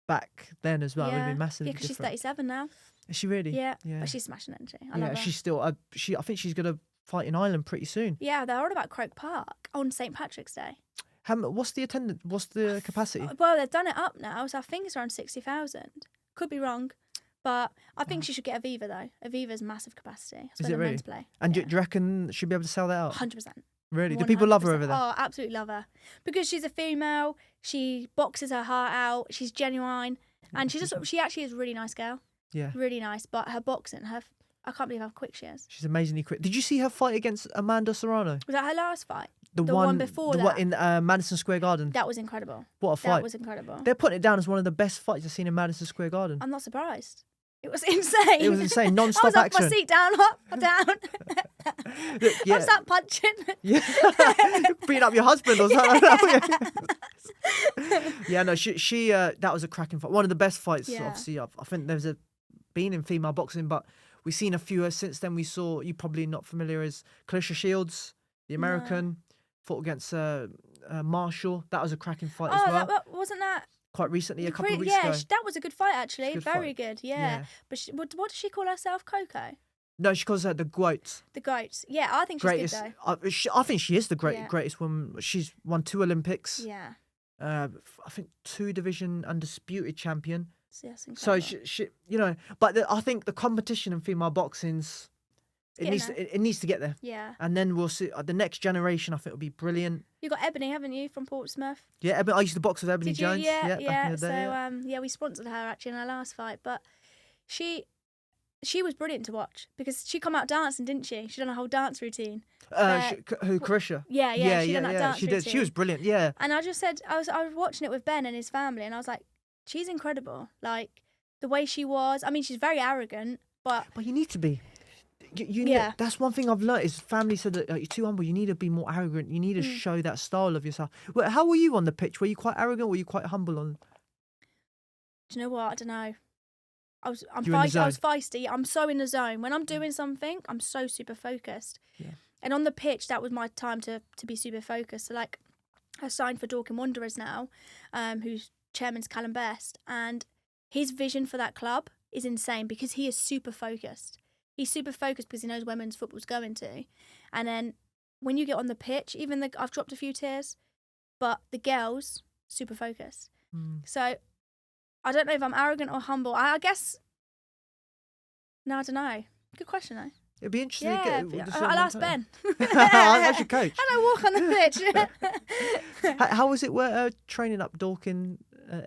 back then as well, it would have been massively Yeah, because she's different. 37 now. Is she really? Yeah. Yeah. But she's smashing it, isn't she? I love her. She's still. I think she's gonna fight in Ireland pretty soon. Yeah, they're on about Croke Park on St. Patrick's Day. What's the attendance? What's the capacity? Well, they've done it up now, so I think it's around 60,000. Could be wrong, but I think she should get Aviva though. Aviva's massive capacity. That's Is where it the really? men's play. And Yeah. do you reckon she'll be able to sell that out? 100%. Really? Do people love her 100%. over there? Oh, absolutely love her. Because she's a female, she boxes her heart out, she's genuine, and she actually is a really nice girl. Yeah. Really nice, but her boxing, I can't believe how quick she is. She's amazingly quick. Did you see her fight against Amanda Serrano? Was that her last fight? The one before the that? one in Madison Square Garden. That was incredible. What a fight. That was incredible. They're putting it down as one of the best fights I've seen in Madison Square Garden. I'm not surprised. It was insane. It was insane, I non-stop was up action. my seat down, up, down. Yeah. I was up punching. Yeah, beating up your husband or something. Yeah, no, she that was a cracking fight. One of the best fights, Yeah. obviously. I think there's been in female boxing, but we've seen a few since then. We saw, you probably not familiar, as Clarissa Shields, the American, fought against Marshall. That was a cracking fight as well. Wasn't that Quite recently, a couple of weeks ago. that was a good fight actually. Good Very fight. good, yeah. Yeah. But what does she call herself? Coco? No, she calls her the GOAT. The goat. Yeah, I think she's Greatest. good though. I think she is the Yeah. greatest woman. She's won 2 Olympics. Yeah. I think 2 division undisputed champion. So that's So incredible. she but I think the competition in female boxing's it Getting needs to get there, Yeah. and then we'll see the next generation. I think will be brilliant. You got Ebony, haven't you, from Portsmouth? Yeah, I used to box with Ebony Did you? Jones. Yeah, back in the day. So we sponsored her actually in our last fight, but she was brilliant to watch because she come out dancing, didn't she? She done a whole dance routine. Who, Carisha? Yeah, she done that dance She did. routine. She was brilliant. Yeah. And I just said, I was watching it with Ben and his family, and I was like, she's incredible. Like the way she was. I mean, she's very arrogant, but But you need to be. You Yeah. need, that's one thing I've learned is family said that you're too humble. You need to be more arrogant. You need to show that style of yourself. Well, how were you on the pitch? Were you quite arrogant? Or were you quite humble on? do you know what? I don't know. I'm You were in the feisty. I was zone. feisty. I'm so in the zone. When I'm doing something, I'm so super focused. Yeah. And on the pitch, that was my time to be super focused. So like, I signed for Dorking Wanderers now, whose chairman's Callum Best, and his vision for that club is insane because he is super focused. He's super focused because he knows women's football's going to. And then when you get on the pitch, I've dropped a few tears, but the girls super focused. So I don't know if I'm arrogant or humble. I guess. No, I don't know. Good question though. It'd be interesting Yeah, to get. I'll ask Ben. As your coach. And I walk on the pitch. How was it training up Dorking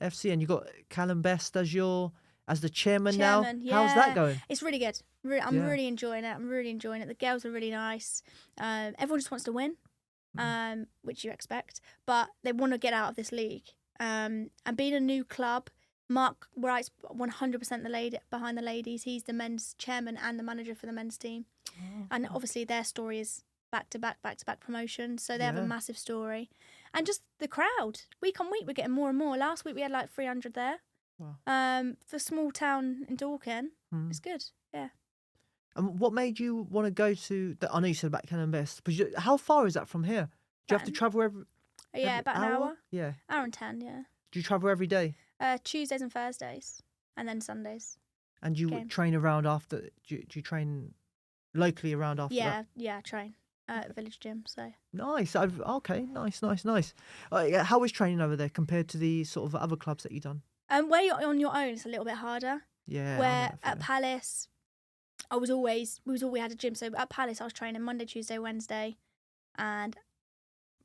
FC, and you got Callum Best as the chairman now? How's that going? It's really good. I'm really enjoying it. The girls are really nice. Everyone just wants to win, which you expect, but they want to get out of this league. And being a new club, Mark Wright's 100% behind the ladies. He's the men's chairman and the manager for the men's team. And obviously their story is back-to-back promotion. So they have a massive story. And just the crowd. Week on week, we're getting more and more. Last week we had like 300 there. Wow. For small town in Dorking, it's good. Yeah. And what made you want to go to... I know you said about Callum Best, but how far is that from here? Do you have to travel every about an hour. Yeah. Hour and 10, yeah. Do you travel every day? Tuesdays and Thursdays, and then Sundays. And you train around after? Do you train locally around after that? Yeah, I train at Village Gym. So nice. Okay, nice. How is training over there compared to the sort of other clubs that you've done? Where you're on your own, it's a little bit harder. Yeah. Where at Palace, we had a gym. So at Palace, I was training Monday, Tuesday, Wednesday, and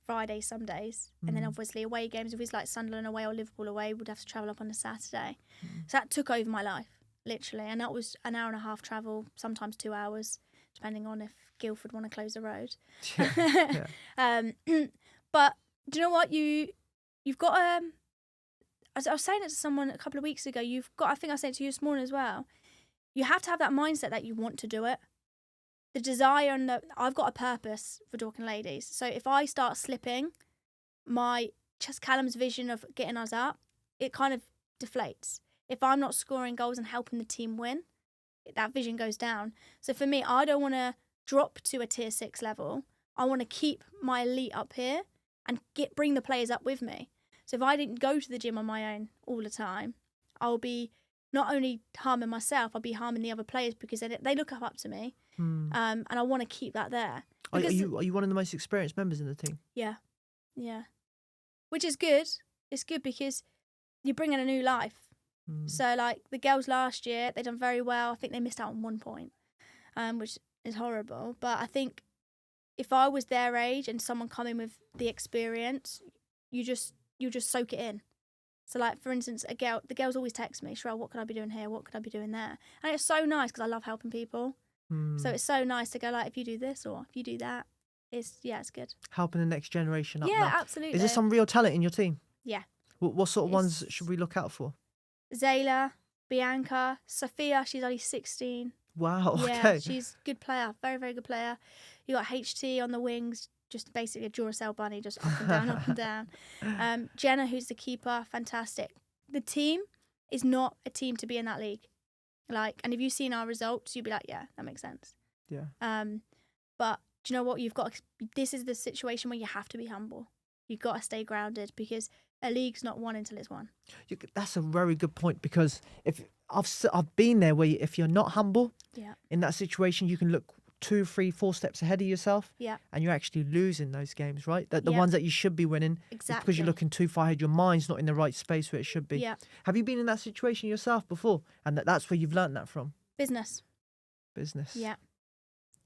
Friday, some days, and then obviously away games. If it's like Sunderland away or Liverpool away, we'd have to travel up on a Saturday. So that took over my life, literally, and that was an hour and a half travel, sometimes 2 hours, depending on if Guildford want to close the road. But do you know what you've got? As I was saying it to someone a couple of weeks ago, you've got. I think I said it to you this morning as well. You have to have that mindset that you want to do it. The desire and I've got a purpose for Dorking Ladies. So if I start slipping, Callum's vision of getting us up, it kind of deflates. If I'm not scoring goals and helping the team win, that vision goes down. So for me, I don't want to drop to a tier 6 level. I want to keep my elite up here and bring the players up with me. So if I didn't go to the gym on my own all the time, I'll be not only harming myself, I'll be harming the other players because they look up to me. And I want to keep that there. Are you one of the most experienced members in the team? Yeah. Which is good. It's good because you bring in a new life. So like the girls last year, they done very well. I think they missed out on 1 point, which is horrible. But I think if I was their age and someone coming with the experience, you just soak it in. So like for instance, the girls always text me, Cherelle, what could I be doing here? What could I be doing there? And it's so nice because I love helping people. So it's so nice to go like, if you do this or if you do that, it's good. Helping the next generation up. Yeah, now. Absolutely. Is there some real talent in your team? Yeah. What sort of ones should we look out for? Zayla, Bianca, Sophia, she's only 16. Wow, okay. Yeah, she's a good player, very, very good player. You got HT on the wings, just basically a Duracell bunny, just up and down, up and down. Jenna, who's the keeper, fantastic. The team is not a team to be in that league. And if you've seen our results, you'd be like, yeah, that makes sense. Yeah. But do you know what? This is the situation where you have to be humble. You've got to stay grounded because a league's not won until it's won. That's a very good point because if I've been there where if you're not humble, in that situation, you can look 2, 3, 4 steps ahead of yourself, and you're actually losing those games, right? The ones that you should be winning, exactly, because you're looking too far ahead. Your mind's not in the right space where it should be. Yeah. Have you been in that situation yourself before, and that's where you've learned that from? Business. Yeah.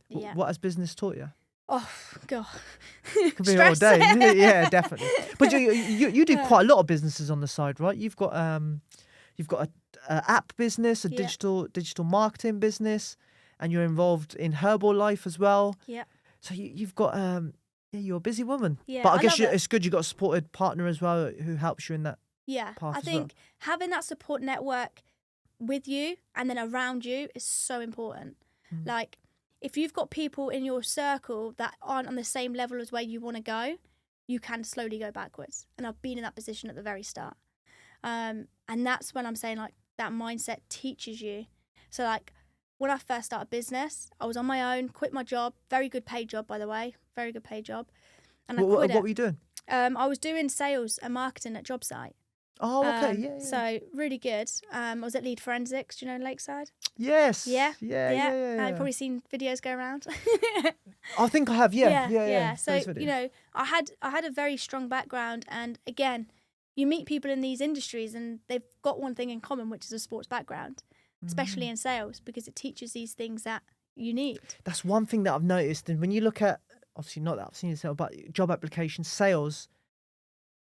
What has business taught you? Oh God, could be all day. Yeah, definitely. But you do quite a lot of businesses on the side, right? You've got a app business, a digital marketing business. And you're involved in Herbal Life as well. Yeah. So you've got, you're a busy woman. Yeah. But I guess it's good you've got a supported partner as well who helps you in that. Yeah. I think having that support network with you and then around you is so important. Like, if you've got people in your circle that aren't on the same level as where you want to go, you can slowly go backwards. And I've been in that position at the very start. And that's when I'm saying, like, that mindset teaches you. So, like, when I first started business, I was on my own, quit my job, very good paid job, by the way, very good paid job. And I quit it. What were you doing? I was doing sales and marketing at job site. Oh, okay. Yeah. So really good. I was at Lead Forensics, do you know Lakeside? Yes. Yeah. Yeah. I've probably seen videos go around. I think I have. Yeah. So Those videos. I had a very strong background, and again, you meet people in these industries, and they've got one thing in common, which is a sports background, especially in sales, because it teaches these things that you need. That's one thing that I've noticed. And when you look at, obviously not that I've seen yourself, but job applications, sales,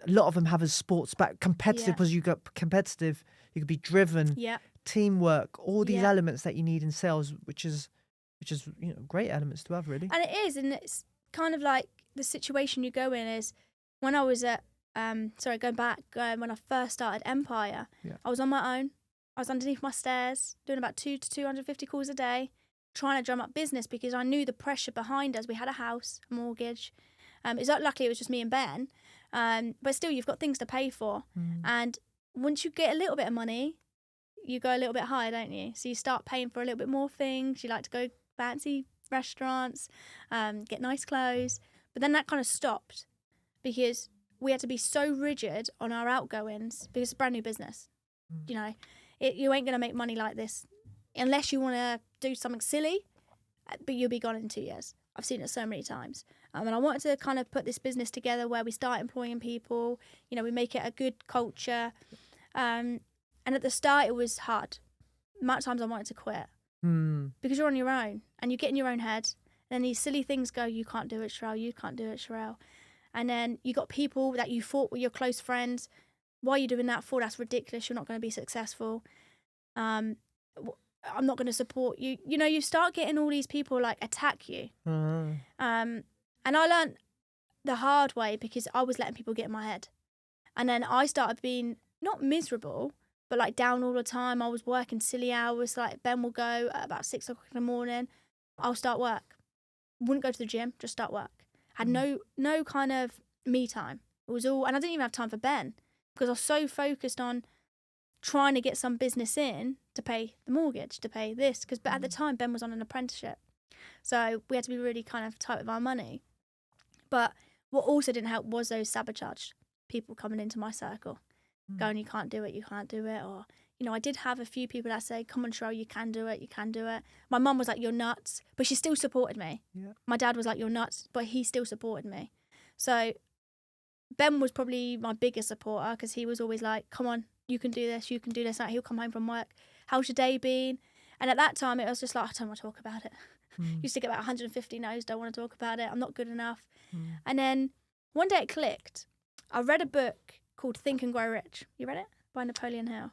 a lot of them have a sports competitive, because you got competitive, you could be driven, Yeah. teamwork, all these Yeah. elements that you need in sales, which is great elements to have, really. And it is, and it's kind of like the situation you go in is when I was at going back when I first started Empire, I was on my own. I was underneath my stairs doing about 2 to 250 calls a day, trying to drum up business because I knew the pressure behind us. We had a house, a mortgage. Luckily it was just me and Ben, but still you've got things to pay for. And once you get a little bit of money, you go a little bit higher, don't you? So you start paying for a little bit more things. You like to go fancy restaurants, get nice clothes. But then that kind of stopped because we had to be so rigid on our outgoings because it's a brand new business. You know, you ain't going to make money like this unless you want to do something silly, but you'll be gone in 2 years. I've seen it so many times. And I wanted to kind of put this business together where we start employing people, we make it a good culture. And at the start, it was hard. The amount of times I wanted to quit. Because you're on your own and you get in your own head. And then these silly things go, you can't do it, Cherelle, you can't do it, Cherelle. And then you got people that you thought were your close friends. Why are you doing that for? That's ridiculous. You're not going to be successful. I'm not going to support you. You start getting all these people like attack you. And I learned the hard way because I was letting people get in my head. And then I started being not miserable, but like down all the time. I was working silly hours. Like Ben will go at about 6 o'clock in the morning. I'll start work. Wouldn't go to the gym, just start work. Had no kind of me time. It was all, and I didn't even have time for Ben because I was so focused on trying to get some business in to pay the mortgage, to pay this. But at the time, Ben was on an apprenticeship. So we had to be really kind of tight with our money. But what also didn't help was those sabotaged people coming into my circle, going, you can't do it, or, I did have a few people that say, come on, Cherelle, you can do it. My mum was like, you're nuts, but she still supported me. Yeah. My dad was like, you're nuts, but he still supported me. So Ben was probably my biggest supporter because he was always like, come on, you can do this. Like, he'll come home from work. How's your day been? And at that time, it was just like, I don't want to talk about it. Used to get about 150 no's, don't want to talk about it. I'm not good enough. And then one day it clicked. I read a book called Think and Grow Rich. You read it? By Napoleon Hill.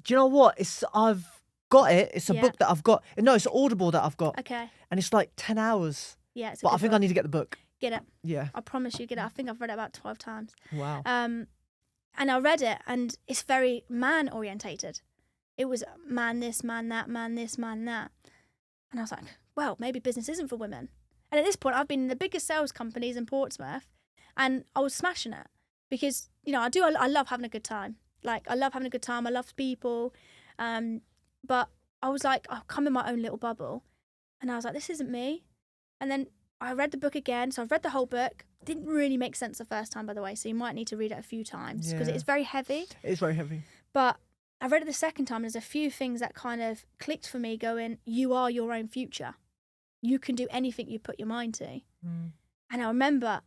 Do you know what? I've got it. It's a book that I've got. No, it's Audible that I've got. Okay. And it's like 10 hours. Yeah, it's a But good I think book. I need to get the book. Get it. Yeah. I promise you, get it. I think I've read it about 12 times. Wow. And I read it, and it's very man-orientated. It was man this, man that, man this, man that. And I was like, well, maybe business isn't for women. And at this point, I've been in the biggest sales companies in Portsmouth, and I was smashing it because, I love having a good time. Like, I love having a good time. I love people. But I was like, I'll come in my own little bubble. And I was like, this isn't me. And then I read the book again. So I've read the whole book. Didn't really make sense the first time, by the way. So you might need to read it a few times because it is very heavy. It is very heavy. But I read it the second time. There's a few things that kind of clicked for me going, you are your own future. You can do anything you put your mind to. And I remember,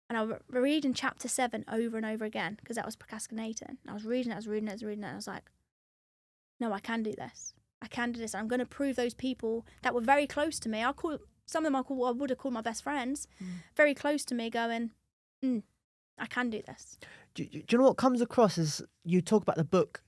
and I was reading chapter 7 over and over again because that was procrastinating. I was reading it. And I was like, no, I can do this. I can do this. I'm going to prove those people that were very close to me. Some of them I would have called my best friends, very close to me going, I can do this. Do you know what comes across is you talk about the book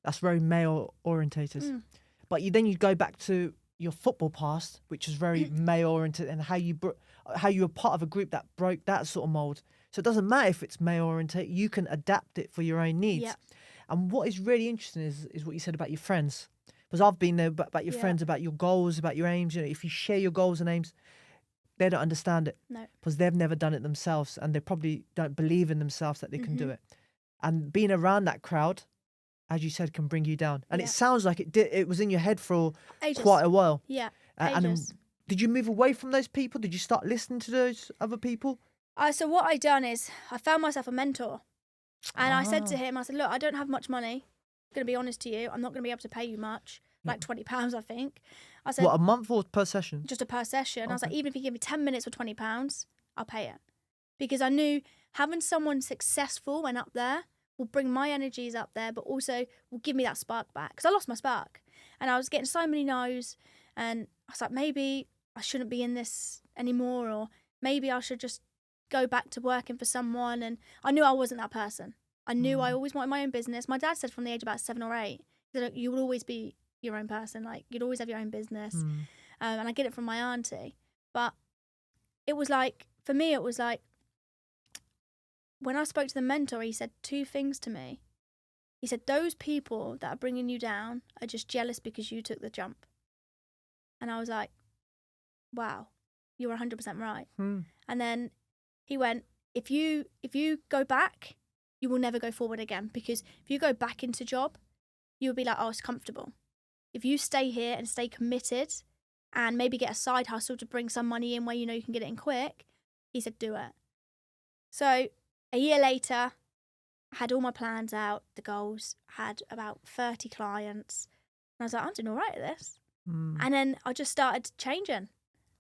that's very male orientated, but then you go back to your football past, which is very male oriented, and how you were part of a group that broke that sort of mold. So it doesn't matter if it's male oriented, you can adapt it for your own needs. Yeah. And what is really interesting is what you said about your friends. Because I've been there about your friends, about your goals, about your aims. If you share your goals and aims, they don't understand it. No. Because they've never done it themselves, and they probably don't believe in themselves that they can do it. And being around that crowd, as you said, can bring you down. And it sounds like it was in your head for ages. Quite a while. Yeah, ages. And did you move away from those people? Did you start listening to those other people? So what I done is I found myself a mentor. And I said to him, I said, look, I don't have much money. I'm going to be honest to you. I'm not going to be able to pay you much, like £20, I think. I said, what, a month or per session? just a per session. I was like, Okay. even if you give me 10 minutes for £20, I'll pay it. Because I knew having someone successful when up there will bring my energies up there, but also will give me that spark back. Because I lost my spark. And I was getting so many no's. And I was like, maybe I shouldn't be in this anymore, or maybe I should just go back to working for someone. And I knew I wasn't that person. I knew I always wanted my own business. My dad said from the age of about 7 or 8 that you would always be your own person. Like, you'd always have your own business. And I get it from my auntie. But it was like, for me, it was like, when I spoke to the mentor, he said 2 things to me. He said, those people that are bringing you down are just jealous because you took the jump. And I was like, wow, you're 100% right. And then he went, if you go back, you will never go forward again. Because if you go back into job, you'll be like, oh, it's comfortable. If you stay here and stay committed and maybe get a side hustle to bring some money in where you know you can get it in quick, he said, do it. So a year later, I had all my plans out, the goals, had about 30 clients. And I was like, I'm doing all right at this. And then I just started changing.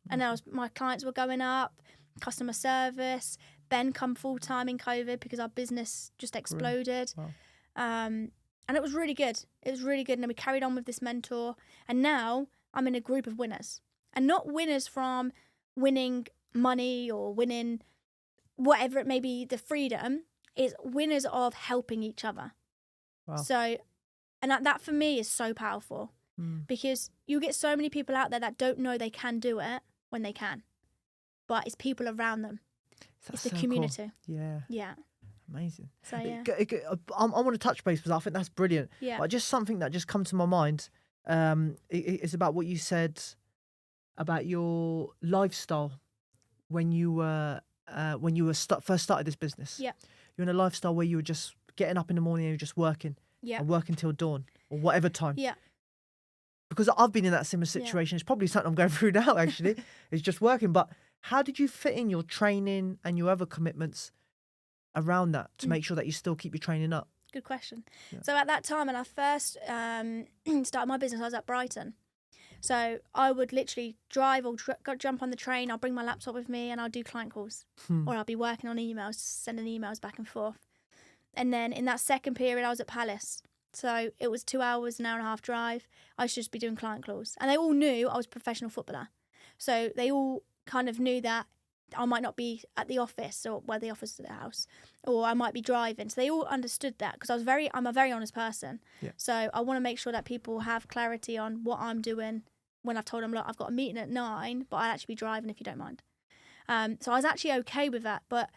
And my clients were going up, customer service. Ben come full-time in COVID because our business just exploded. Wow. And it was really good. It was really good. And then we carried on with this mentor. And now I'm in a group of winners. And not winners from winning money or winning whatever it may be, the freedom. It's winners of helping each other. Wow. So, and that for me is so powerful. Because you get so many people out there that don't know they can do it when they can. But it's people around them. It's the community. Cool. Yeah. Yeah. Amazing. So, yeah. I want to touch base because I think that's brilliant. Yeah. But just something that just come to my mind is about what you said about your lifestyle when you were first started this business. Yeah. You're in a lifestyle where you were just getting up in the morning and you're just working. Yeah. And working till dawn or whatever time. Yeah. Because I've been in that similar situation. It's probably something I'm going through now, actually. It's just working. But how did you fit in your training and your other commitments around that to make sure that you still keep your training up? Good question. Yeah. So at that time when I first started my business, I was at Brighton. So I would literally drive or jump on the train. I'll bring my laptop with me and I'll do client calls. Or I'll be working on emails, sending emails back and forth. And then in that second period, I was at Palace. So it was 2 hours, an hour and a half drive. I should just be doing client calls. And they all knew I was a professional footballer. So they all kind of knew that I might not be at the office or where the office is at the house, or I might be driving. So they all understood that because I'm a very honest person. Yeah. So I want to make sure that people have clarity on what I'm doing when I've told them, look, I've got a meeting at 9, but I'll actually be driving if you don't mind. So I was actually okay with that, but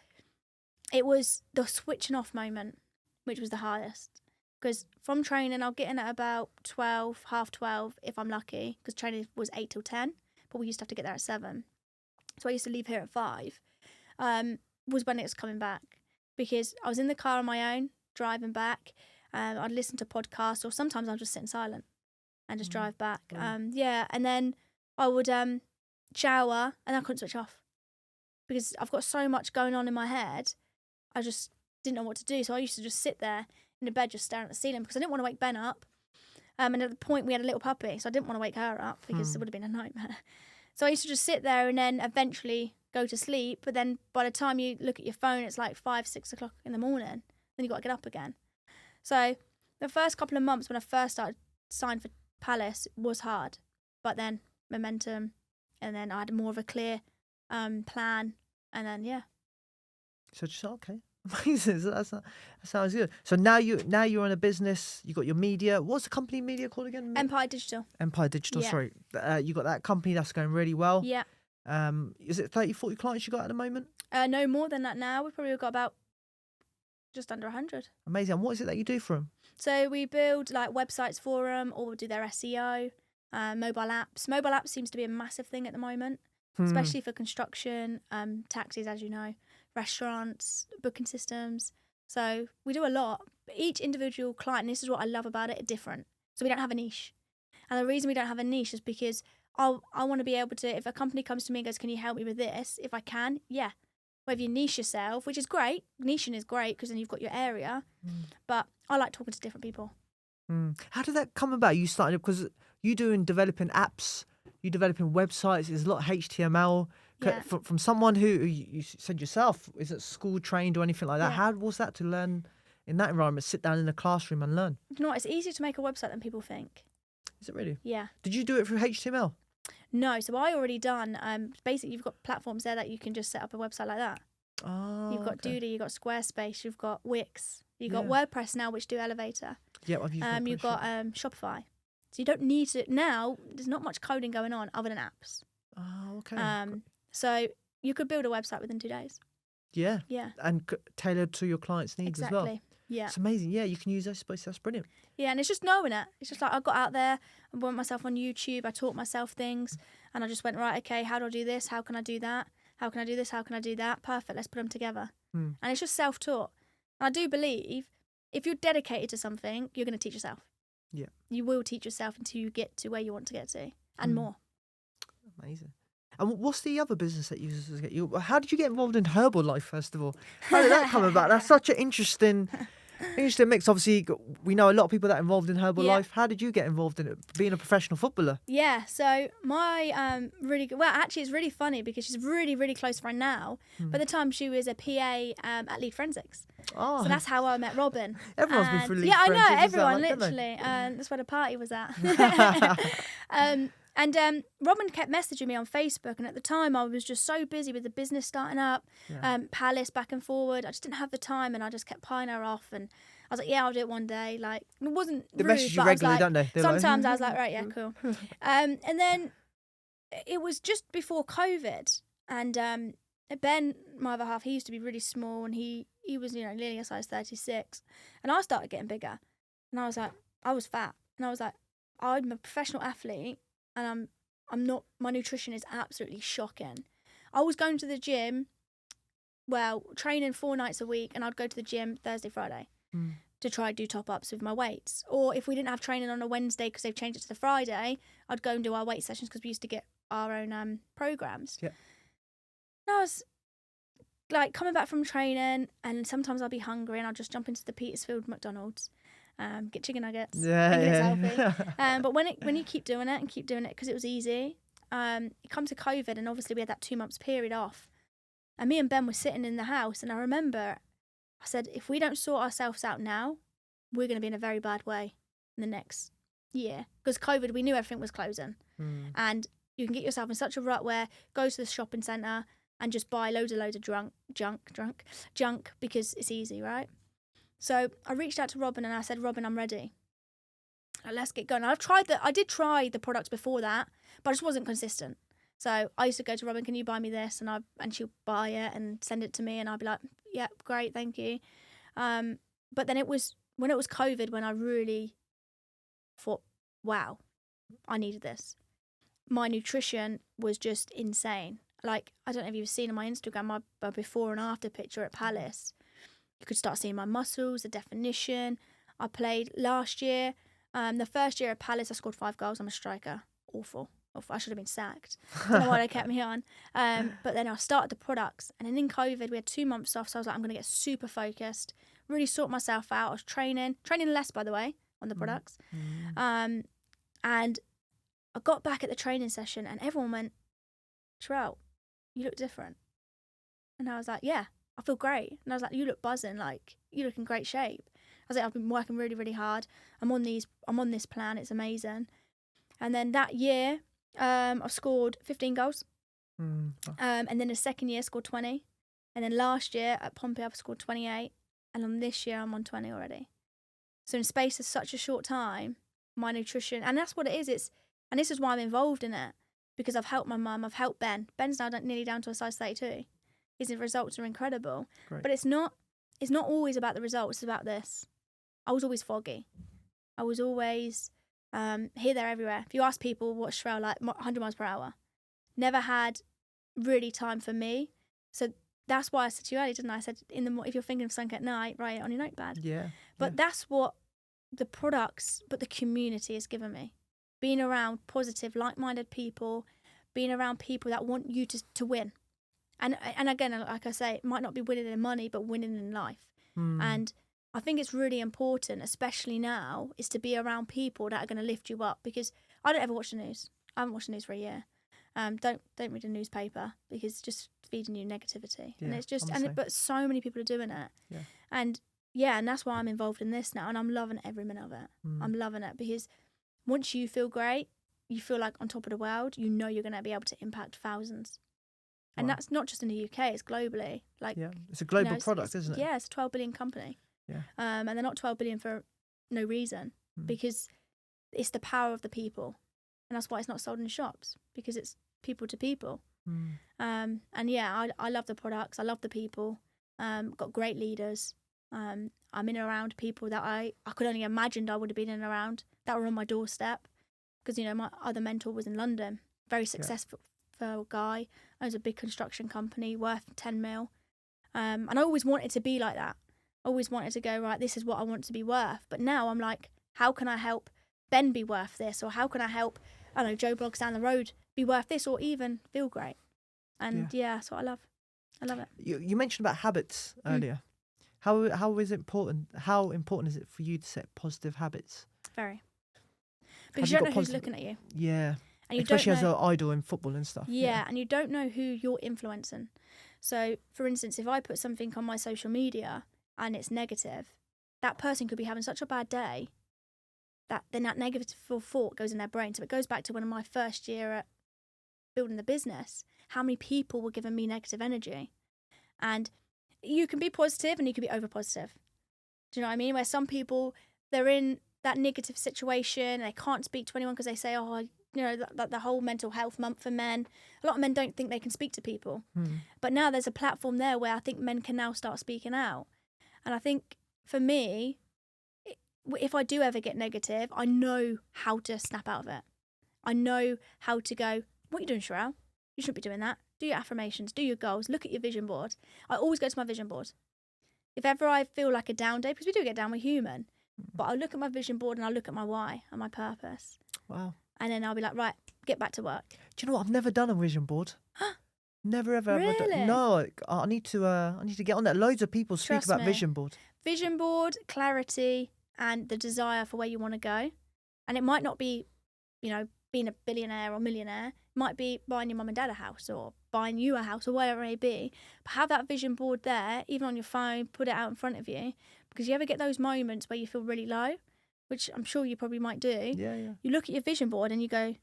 it was the switching off moment, which was the hardest. Because from training, I'll get in at about 12, half 12, if I'm lucky, because training was 8 till 10, but we used to have to get there at 7. So I used to leave here at 5, was when it was coming back. Because I was in the car on my own, driving back. I'd listen to podcasts, or sometimes I'd just sit in silent and just drive back. Yeah, and then I would shower, and I couldn't switch off. Because I've got so much going on in my head, I just didn't know what to do. So I used to just sit there in the bed just staring at the ceiling because I didn't want to wake Ben up. And at the point we had a little puppy, so I didn't want to wake her up because it would have been a nightmare. So I used to just sit there and then eventually go to sleep. But then by the time you look at your phone, it's like 5, 6 o'clock in the morning. Then you got to get up again. So the first couple of months when I first started signed for Palace was hard. But then momentum, and then I had more of a clear plan. And then, yeah. So just okay. Amazing. So that sounds good. So now you're in a business. You got your media. What's the company media called again? Empire Digital. Empire Digital. Yeah. Sorry, you got that company that's going really well. Yeah. Is it 30, 40 clients you got at the moment? No more than that now. We've probably got about just under 100. Amazing. And what is it that you do for them? So we build like websites for them, or we'll do their SEO, mobile apps. Mobile apps seems to be a massive thing at the moment, especially for construction, taxis, as you know, restaurants, booking systems. So we do a lot. Each individual client, and this is what I love about it, are different. So we don't have a niche. And the reason we don't have a niche is because I want to be able to, if a company comes to me and goes, can you help me with this? If I can, yeah. whether you niche yourself, which is great. Niching is great because then you've got your area. But I like talking to different people. How did that come about? You started because you developing apps, you developing websites. There's a lot of HTML. Yeah. From someone who you said yourself isn't school trained or anything like that. Yeah. How was that to learn in that environment? Sit down in a classroom and learn. You know what? It's easier to make a website than people think. Is it really? Yeah. Did you do it through HTML? No, so I already done. Basically, you've got platforms there that you can just set up a website like that. Oh, You've got okay. Doody, you've got Squarespace, you've got Wix, you've got Yeah. WordPress now, which do Elevator. Yeah, I've used WordPress, You've got Shopify. So you don't need to now. There's not much coding going on other than apps. Oh, okay. So you could build a website within 2 days. Yeah. Yeah. And tailored to your clients' needs as well. Exactly. Yeah. It's amazing. Yeah, you can use those spaces. That's brilliant. Yeah, and it's just knowing it. It's just like I got out there, I went myself on YouTube, I taught myself things, and I just went, right, okay, how do I do this? How can I do that? How can I do this? How can I do that? Perfect, let's put them together. And it's just self-taught. And I do believe if you're dedicated to something, you're going to teach yourself. Yeah. You will teach yourself until you get to where you want to get to, and more. Amazing. And what's the other business that you? How did you get involved in Herbal Life, first of all? How did that come about? That's such an interesting mix. Obviously, we know a lot of people that are involved in Herbal Life. How did you get involved in it, being a professional footballer? Yeah, so my really good, well, actually, it's really funny because she's a really, really close friend now. By the time she was a PA at Lead Forensics. Oh, So that's how I met Robin. Everyone's been through Lead Yeah, I Forensics, know, is that everyone, like, don't they? literally. That's where the party was at. Robin kept messaging me on Facebook, and at the time I was just so busy with the business starting up, Palace back and forward. I just didn't have the time, and I just kept pieing her off. And I was like, yeah, I'll do it one day. Like, it wasn't They rude, message you but I was regularly, like, don't they? They're sometimes I was like, right, yeah, cool. And then it was just before COVID, and Ben, my other half, he used to be really small, and he was, nearly a size 36, and I started getting bigger, and I was like, I was fat, and I was like, I'm a professional athlete, and I'm not. My nutrition is absolutely shocking. I was going to the gym, training 4 nights a week, and I'd go to the gym Thursday, Friday to try and do top ups with my weights. Or if we didn't have training on a Wednesday because they've changed it to the Friday, I'd go and do our weight sessions because we used to get our own programs. Yeah. And I was like coming back from training, and sometimes I'll be hungry, and I'll just jump into the Petersfield McDonald's. Get chicken nuggets. Yeah. But when you keep doing it because it was easy, it come to COVID, and obviously we had that 2 months period off, and me and Ben were sitting in the house, and I remember I said, if we don't sort ourselves out now, we're going to be in a very bad way in the next year, because COVID, we knew everything was closing, and you can get yourself in such a rut where go to the shopping centre and just buy loads of junk because it's easy, right? So I reached out to Robin and I said, Robin, I'm ready. Let's get going. I did try the products before that, but I just wasn't consistent. So I used to go to Robin, can you buy me this? And she'll buy it and send it to me, and I'd be like, yeah, great, thank you. But then it was when it was COVID when I really thought, wow, I needed this. My nutrition was just insane. Like, I don't know if you've seen on my Instagram my before and after picture at Palace. You could start seeing my muscles, the definition. I played last year. The first year at Palace, I scored 5 goals. I'm a striker. Awful. I should have been sacked. I don't know why they kept me on. But then I started the products. And then in COVID, we had 2 months off. So I was like, I'm going to get super focused, really sort myself out. I was training less, by the way, on the products. And I got back at the training session and everyone went, Cherelle, you look different. And I was like, yeah, I feel great. And I was like, you look buzzing, like you look in great shape. I was like, I've been working really, really hard. I'm on this plan. It's amazing. And then that year, I scored 15 goals. And then the second year, scored 20. And then last year at Pompey, I've scored 28. And on this year, I'm on 20 already. So in space of such a short time, my nutrition, and that's what it is. And this is why I'm involved in it, because I've helped my mum, I've helped Ben. Ben's now nearly down to a size 32. His results are incredible. Great. But it's not always about the results, it's about this. I was always foggy. I was always here, there, everywhere. If you ask people what's Cherelle like, 100 miles per hour. Never had really time for me. So that's why I said to you earlier, didn't I? I said, if you're thinking of something at night, write it on your notepad. Yeah. But that's what the products, but the community has given me. Being around positive, like-minded people, being around people that want you to win. And again, like I say, it might not be winning in money, but winning in life. And I think it's really important, especially now, is to be around people that are going to lift you up. Because I don't ever watch the news. I haven't watched the news for a year. Don't read a newspaper, because it's just feeding you negativity. Yeah, and it's just I'm the same. but so many people are doing it. Yeah. And that's why I'm involved in this now, and I'm loving every minute of it. I'm loving it, because once you feel great, you feel like on top of the world. You know you're going to be able to impact thousands. And that's not just in the UK, it's globally. Like, yeah, it's a global product, isn't it? Yeah, it's a 12 billion company. Yeah. And they're not 12 billion for no reason, because it's the power of the people. And that's why it's not sold in shops, because it's people to people. And yeah, I love the products. I love the people. Got great leaders. I'm in and around people that I could only imagined I would have been in and around, that were on my doorstep. Because, my other mentor was in London, very successful guy, owns a big construction company worth 10 mil. And I always wanted to be like that. I always wanted to go, right, this is what I want to be worth. But now I'm like, how can I help Ben be worth this? Or how can I help, I don't know, Joe Bloggs down the road be worth this, or even feel great? And that's what I love. I love it. You mentioned about habits earlier. How important is it for you to set positive habits? Very. Because you don't know who's looking at you. Yeah. And you especially don't know, as an idol in football and stuff. Yeah, and you don't know who you're influencing. So, for instance, if I put something on my social media and it's negative, that person could be having such a bad day that then that negative thought goes in their brain. So it goes back to one of my first year at building the business, how many people were giving me negative energy. And you can be positive and you can be over positive. Do you know what I mean? Where some people, they're in that negative situation and they can't speak to anyone because they say, the whole mental health month for men. A lot of men don't think they can speak to people. But now there's a platform there where I think men can now start speaking out. And I think for me, if I do ever get negative, I know how to snap out of it. I know how to go, what are you doing, Cherelle? You shouldn't be doing that. Do your affirmations, do your goals, look at your vision board. I always go to my vision board. If ever I feel like a down day, because we do get down, we're human, but I look at my vision board and I look at my why and my purpose. Wow. And then I'll be like, right, get back to work. Do you know what? I've never done a vision board. Never ever Really? ever done. No, I need to get on that. Loads of people speak Trust about me. vision board. Vision board, clarity, and the desire for where you want to go. And it might not be, being a billionaire or millionaire. It might be buying your mum and dad a house or buying you a house or whatever it may be. But have that vision board there, even on your phone, put it out in front of you. Because you ever get those moments where you feel really low, which I'm sure you probably might do. Yeah. You look at your vision board and you go,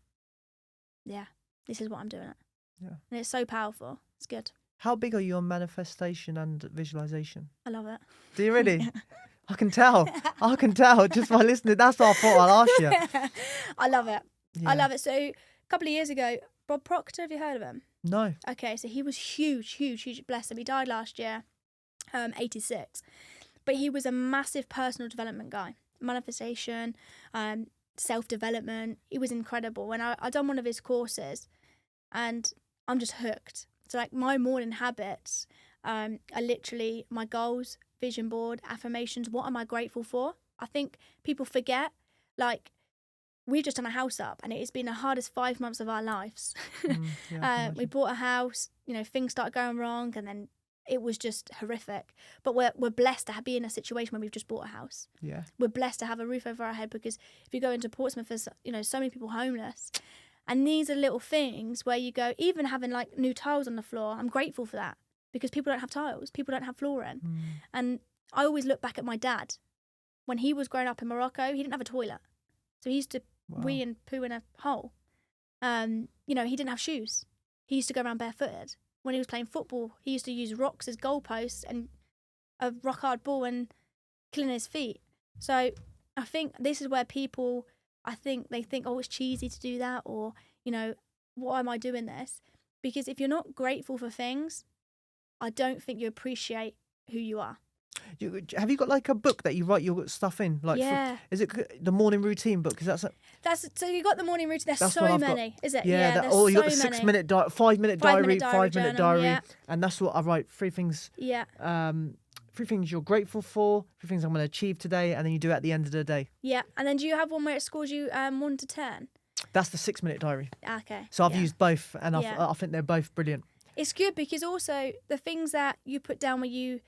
yeah, this is what I'm doing. Yeah. And it's so powerful. It's good. How big are you on manifestation and visualization? I love it. Do you really? I can tell. Just by listening. That's what I thought I'd ask you. I love it. Yeah. I love it. So a couple of years ago, Bob Proctor, have you heard of him? No. Okay, so he was huge. Bless him. He died last year, 86. But he was a massive personal development guy. Manifestation, self-development. He was incredible. And I done one of his courses and I'm just hooked. So like my morning habits are literally my goals, vision board, affirmations. What am I grateful for? I think people forget, like, we've just done a house up and it has been the hardest 5 months of our lives. We bought a house, things started going wrong and then it was just horrific. But we're blessed to be in a situation where we've just bought a house. Yeah. We're blessed to have a roof over our head, because if you go into Portsmouth, there's so many people homeless. And these are little things where you go, even having like new tiles on the floor, I'm grateful for that, because people don't have tiles, people don't have flooring. And I always look back at my dad. When he was growing up in Morocco, he didn't have a toilet. So he used to wee and poo in a hole. He didn't have shoes. He used to go around barefooted. When he was playing football, he used to use rocks as goalposts and a rock hard ball and clean his feet. So I think this is where people, they think, oh, it's cheesy to do that, or, why am I doing this? Because if you're not grateful for things, I don't think you appreciate who you are. Have you got like a book that you write your stuff in? Like, yeah. Is it the morning routine book? Is that so you got the morning routine. There's so many, is it? Yeah. There's you got the so 6 minute 5 minute diary, 5 minute diary, yeah. And that's what I write. 3 things. Yeah. 3 things you're grateful for, 3 things I'm going to achieve today, and then you do it at the end of the day. Yeah, and then do you have one where it scores you 1 to 10? That's the 6 minute diary. Okay. So I've used both, and I think they're both brilliant. It's good because also the things that you put down where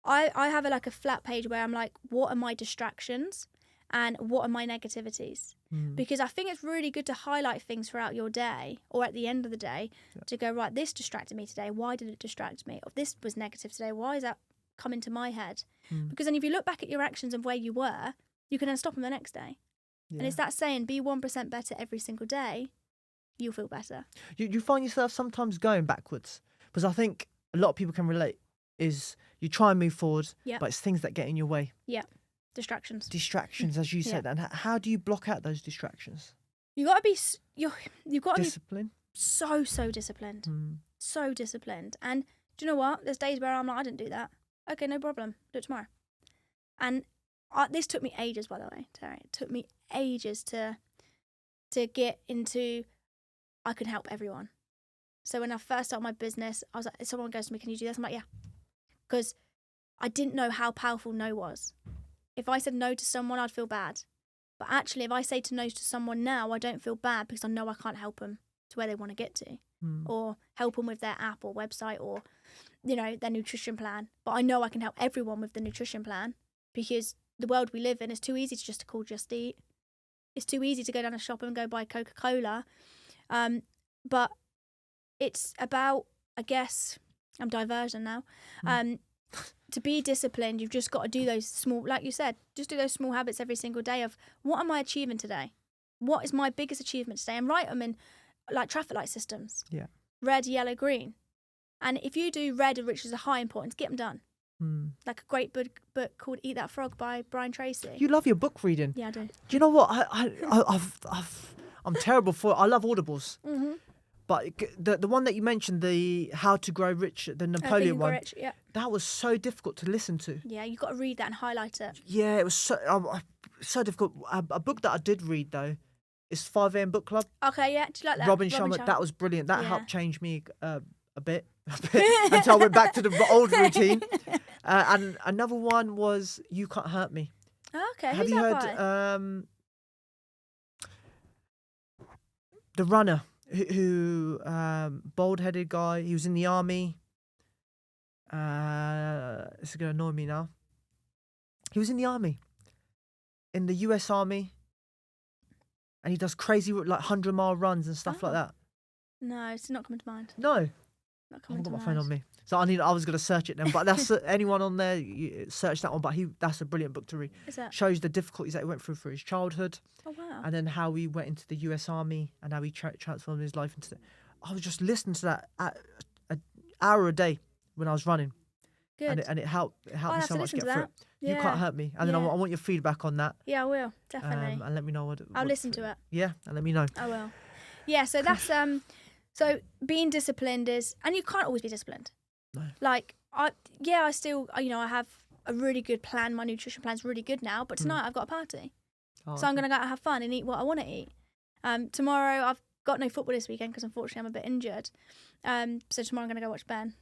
I have a flat page where I'm like, what are my distractions and what are my negativities? Because I think it's really good to highlight things throughout your day or at the end of the day to go, right, this distracted me today. Why did it distract me? Or this was negative today. Why is that come into my head? Because then if you look back at your actions and where you were, you can then stop them the next day. And it's that saying, be 1% better every single day, you'll feel better. You find yourself sometimes going backwards? Because I think a lot of people can relate, is you try and move forward, but it's things that get in your way. Yeah. Distractions. Distractions, as you said. And how do you block out those distractions? You've got to be disciplined. So disciplined. So disciplined. And do you know what? There's days where I'm like, I didn't do that. Okay, no problem. Do it tomorrow. And this took me ages, by the way, Terry. It took me ages to get into I can help everyone. So when I first started my business, I was like, if someone goes to me, can you do this? I'm like, yeah. Because I didn't know how powerful no was. If I said no to someone, I'd feel bad. But actually, if I say no to someone now, I don't feel bad because I know I can't help them to where they want to get to. Or help them with their app or website or, their nutrition plan. But I know I can help everyone with the nutrition plan because the world we live in is too easy to just call Just Eat. It's too easy to go down a shop and go buy Coca-Cola. But it's about, I guess, I'm diverging now. To be disciplined, you've just got to do those small, like you said, just do those small habits every single day of what am I achieving today? What is my biggest achievement today? And write them in like traffic light systems. Yeah. Red, yellow, green. And if you do red, which is a high importance, get them done. Like a great book called Eat That Frog by Brian Tracy. You love your book reading. Yeah, I do. Do you know what? I'm terrible for it. I love audibles. But the one that you mentioned, the How to Grow Rich, the Napoleon one, Rich, that was so difficult to listen to. Yeah, you've got to read that and highlight it. Yeah, it was so difficult. A book that I did read, though, is 5 a.m. Book Club. Okay, yeah. Do you like that? Robin Sharma, that was brilliant. That helped change me a bit until I went back to the old routine. And another one was You Can't Hurt Me. Okay, have you heard the runner? Who bald-headed guy, he was in the army. This is going to annoy me now. He was in the army, in the US Army, and he does crazy like 100-mile runs and stuff like that. No, it's not coming to mind. No, not I coming haven't to got my mind. phone on me, so I was going to search it then. But that's anyone on there, search that one. But that's a brilliant book to read. Is that? Shows the difficulties that he went through for his childhood. Oh wow. And then how he went into the US Army and how he transformed his life into. I was just listening to that at an hour a day when I was running. Good. And it helped me so much get through it. Yeah. You Can't Hurt Me. And then I want your feedback on that. Yeah, I will definitely. And let me know what. I'll listen to it. Yeah, and let me know. I will. Yeah, so that's so being disciplined is, and you can't always be disciplined. No. Like I still I have a really good plan. My nutrition plan's really good now, but tonight I've got a party. So I'm going to go out and have fun and eat what I want to eat. Tomorrow I've got no football this weekend because unfortunately I'm a bit injured. So tomorrow I'm going to go watch Ben.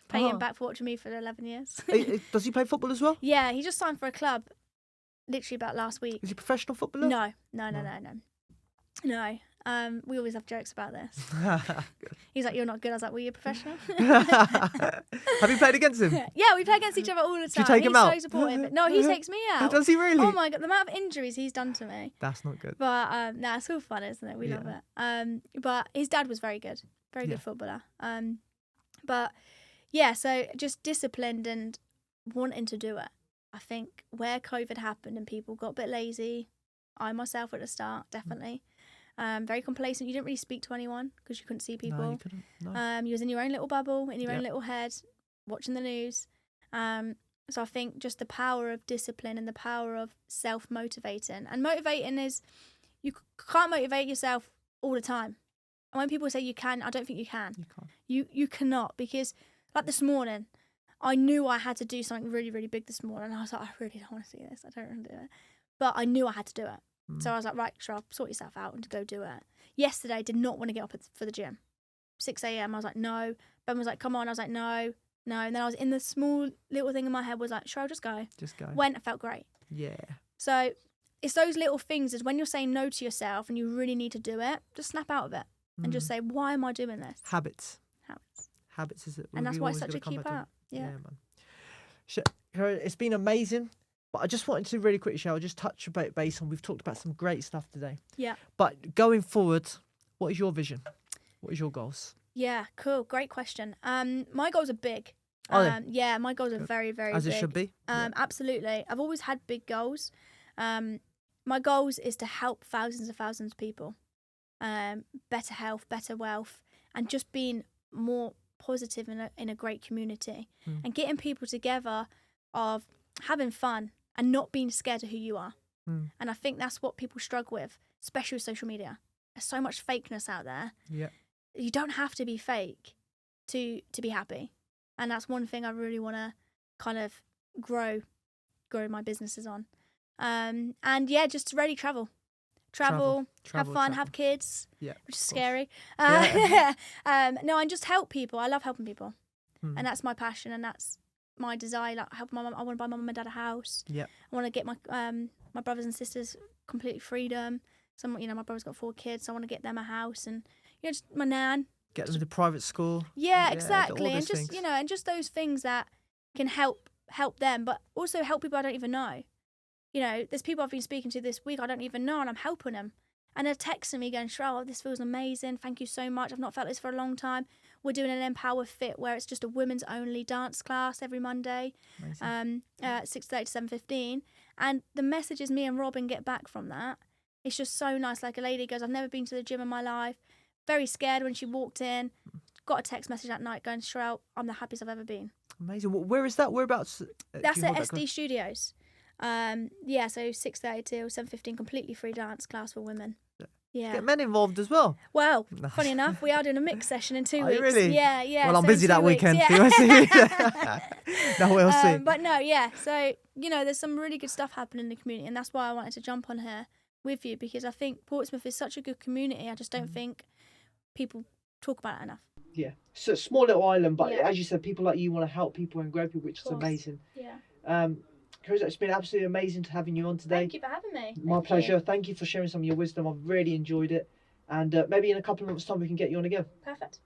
Pay him back for watching me for 11 years. Does he play football as well? Yeah, he just signed for a club literally about last week. Is he a professional footballer? No. We always have jokes about this. He's like, you're not good. I was like, well, you're professional. Have you played against him? Yeah, we play against each other all the time. Do you take him out? He's so supportive. But no, he takes me out. Does he really? Oh my God, the amount of injuries he's done to me. That's not good. But it's all fun, isn't it? We love it. But his dad was very good. Very good footballer. But yeah, so just disciplined and wanting to do it. I think where COVID happened and people got a bit lazy, I myself at the start, definitely. Very complacent. You didn't really speak to anyone because you couldn't see people. No, you couldn't. No. You was in your own little bubble, in your own little head, watching the news. So I think just the power of discipline and the power of self-motivating. And motivating is, you can't motivate yourself all the time. And when people say you can, I don't think you can. You can't. You cannot, because like this morning, I knew I had to do something really, really big this morning. And I was like, I really don't want to do this. I don't want to do it. But I knew I had to do it. So I was like, right, Cherelle, sort yourself out and to go do it. Yesterday, I did not want to get up for the gym. 6 a.m. I was like, no. Ben was like, come on. I was like, no. And then I was in the small little thing in my head was like, Cherelle, just go. Just go. Went, I felt great. Yeah. So it's those little things, is when you're saying no to yourself and you really need to do it, just snap out of it and just say, why am I doing this? Habits. Habits is it? And that's we why it's always such gotta a come key back to part. Yeah. man. It's been amazing. But I just wanted to really quickly, Cheryl, just touch a bit base on. We've talked about some great stuff today. Yeah. But going forward, what is your vision? What is your goals? Yeah, cool. Great question. My goals are big. Are they? Yeah, my goals are very, very As big. it should be. Absolutely. I've always had big goals. My goals is to help thousands of people. Better health, better wealth, and just being more positive in a great community and getting people together of having fun and not being scared of who you are. And I think that's what people struggle with, especially with social media. There's so much fakeness out there. Yeah. You don't have to be fake to be happy. And that's one thing I really want to kind of grow my businesses on. And yeah, just really travel, have fun, have kids, which is scary. No, and just help people. I love helping people. And that's my passion, and that's my desire. Like, help my mum. I want to buy my mum and dad a house. I want to get my my brothers and sisters complete freedom. Some, my brother's got 4 kids, so I want to get them a house, and just my nan. Get them to private school. Yeah, exactly. And just things. And just those things that can help them, but also help people I don't even know. There's people I've been speaking to this week I don't even know, and I'm helping them. And they're texting me going, Cherelle, this feels amazing. Thank you so much. I've not felt this for a long time. We're doing an Empower Fit where it's just a women's only dance class every Monday, 6:30 to 7:15. And the messages me and Robin get back from that, it's just so nice. Like, a lady goes, I've never been to the gym in my life. Very scared when she walked in. Got a text message that night going, Cherelle, I'm the happiest I've ever been. Amazing. Where is that? Whereabouts? That's at SD Studios. So 6:30 till 7:15, completely free dance class for women. Yeah. Get men involved as well. Well, funny enough, we are doing a mix session in 2 weeks. Really? Yeah. Well, I'm so busy in 2 that weeks, weekend. Yeah. No, we'll see. But no, yeah. So, there's some really good stuff happening in the community, and that's why I wanted to jump on here with you, because I think Portsmouth is such a good community. I just don't think people talk about it enough. Yeah. So small little island, but as you said, people like you want to help people and grow people, which is amazing. Yeah. Carissa, it's been absolutely amazing to having you on today. Thank you for having me. My pleasure. Thank you for sharing some of your wisdom. I've really enjoyed it. And maybe in a couple of months' time we can get you on again. Perfect.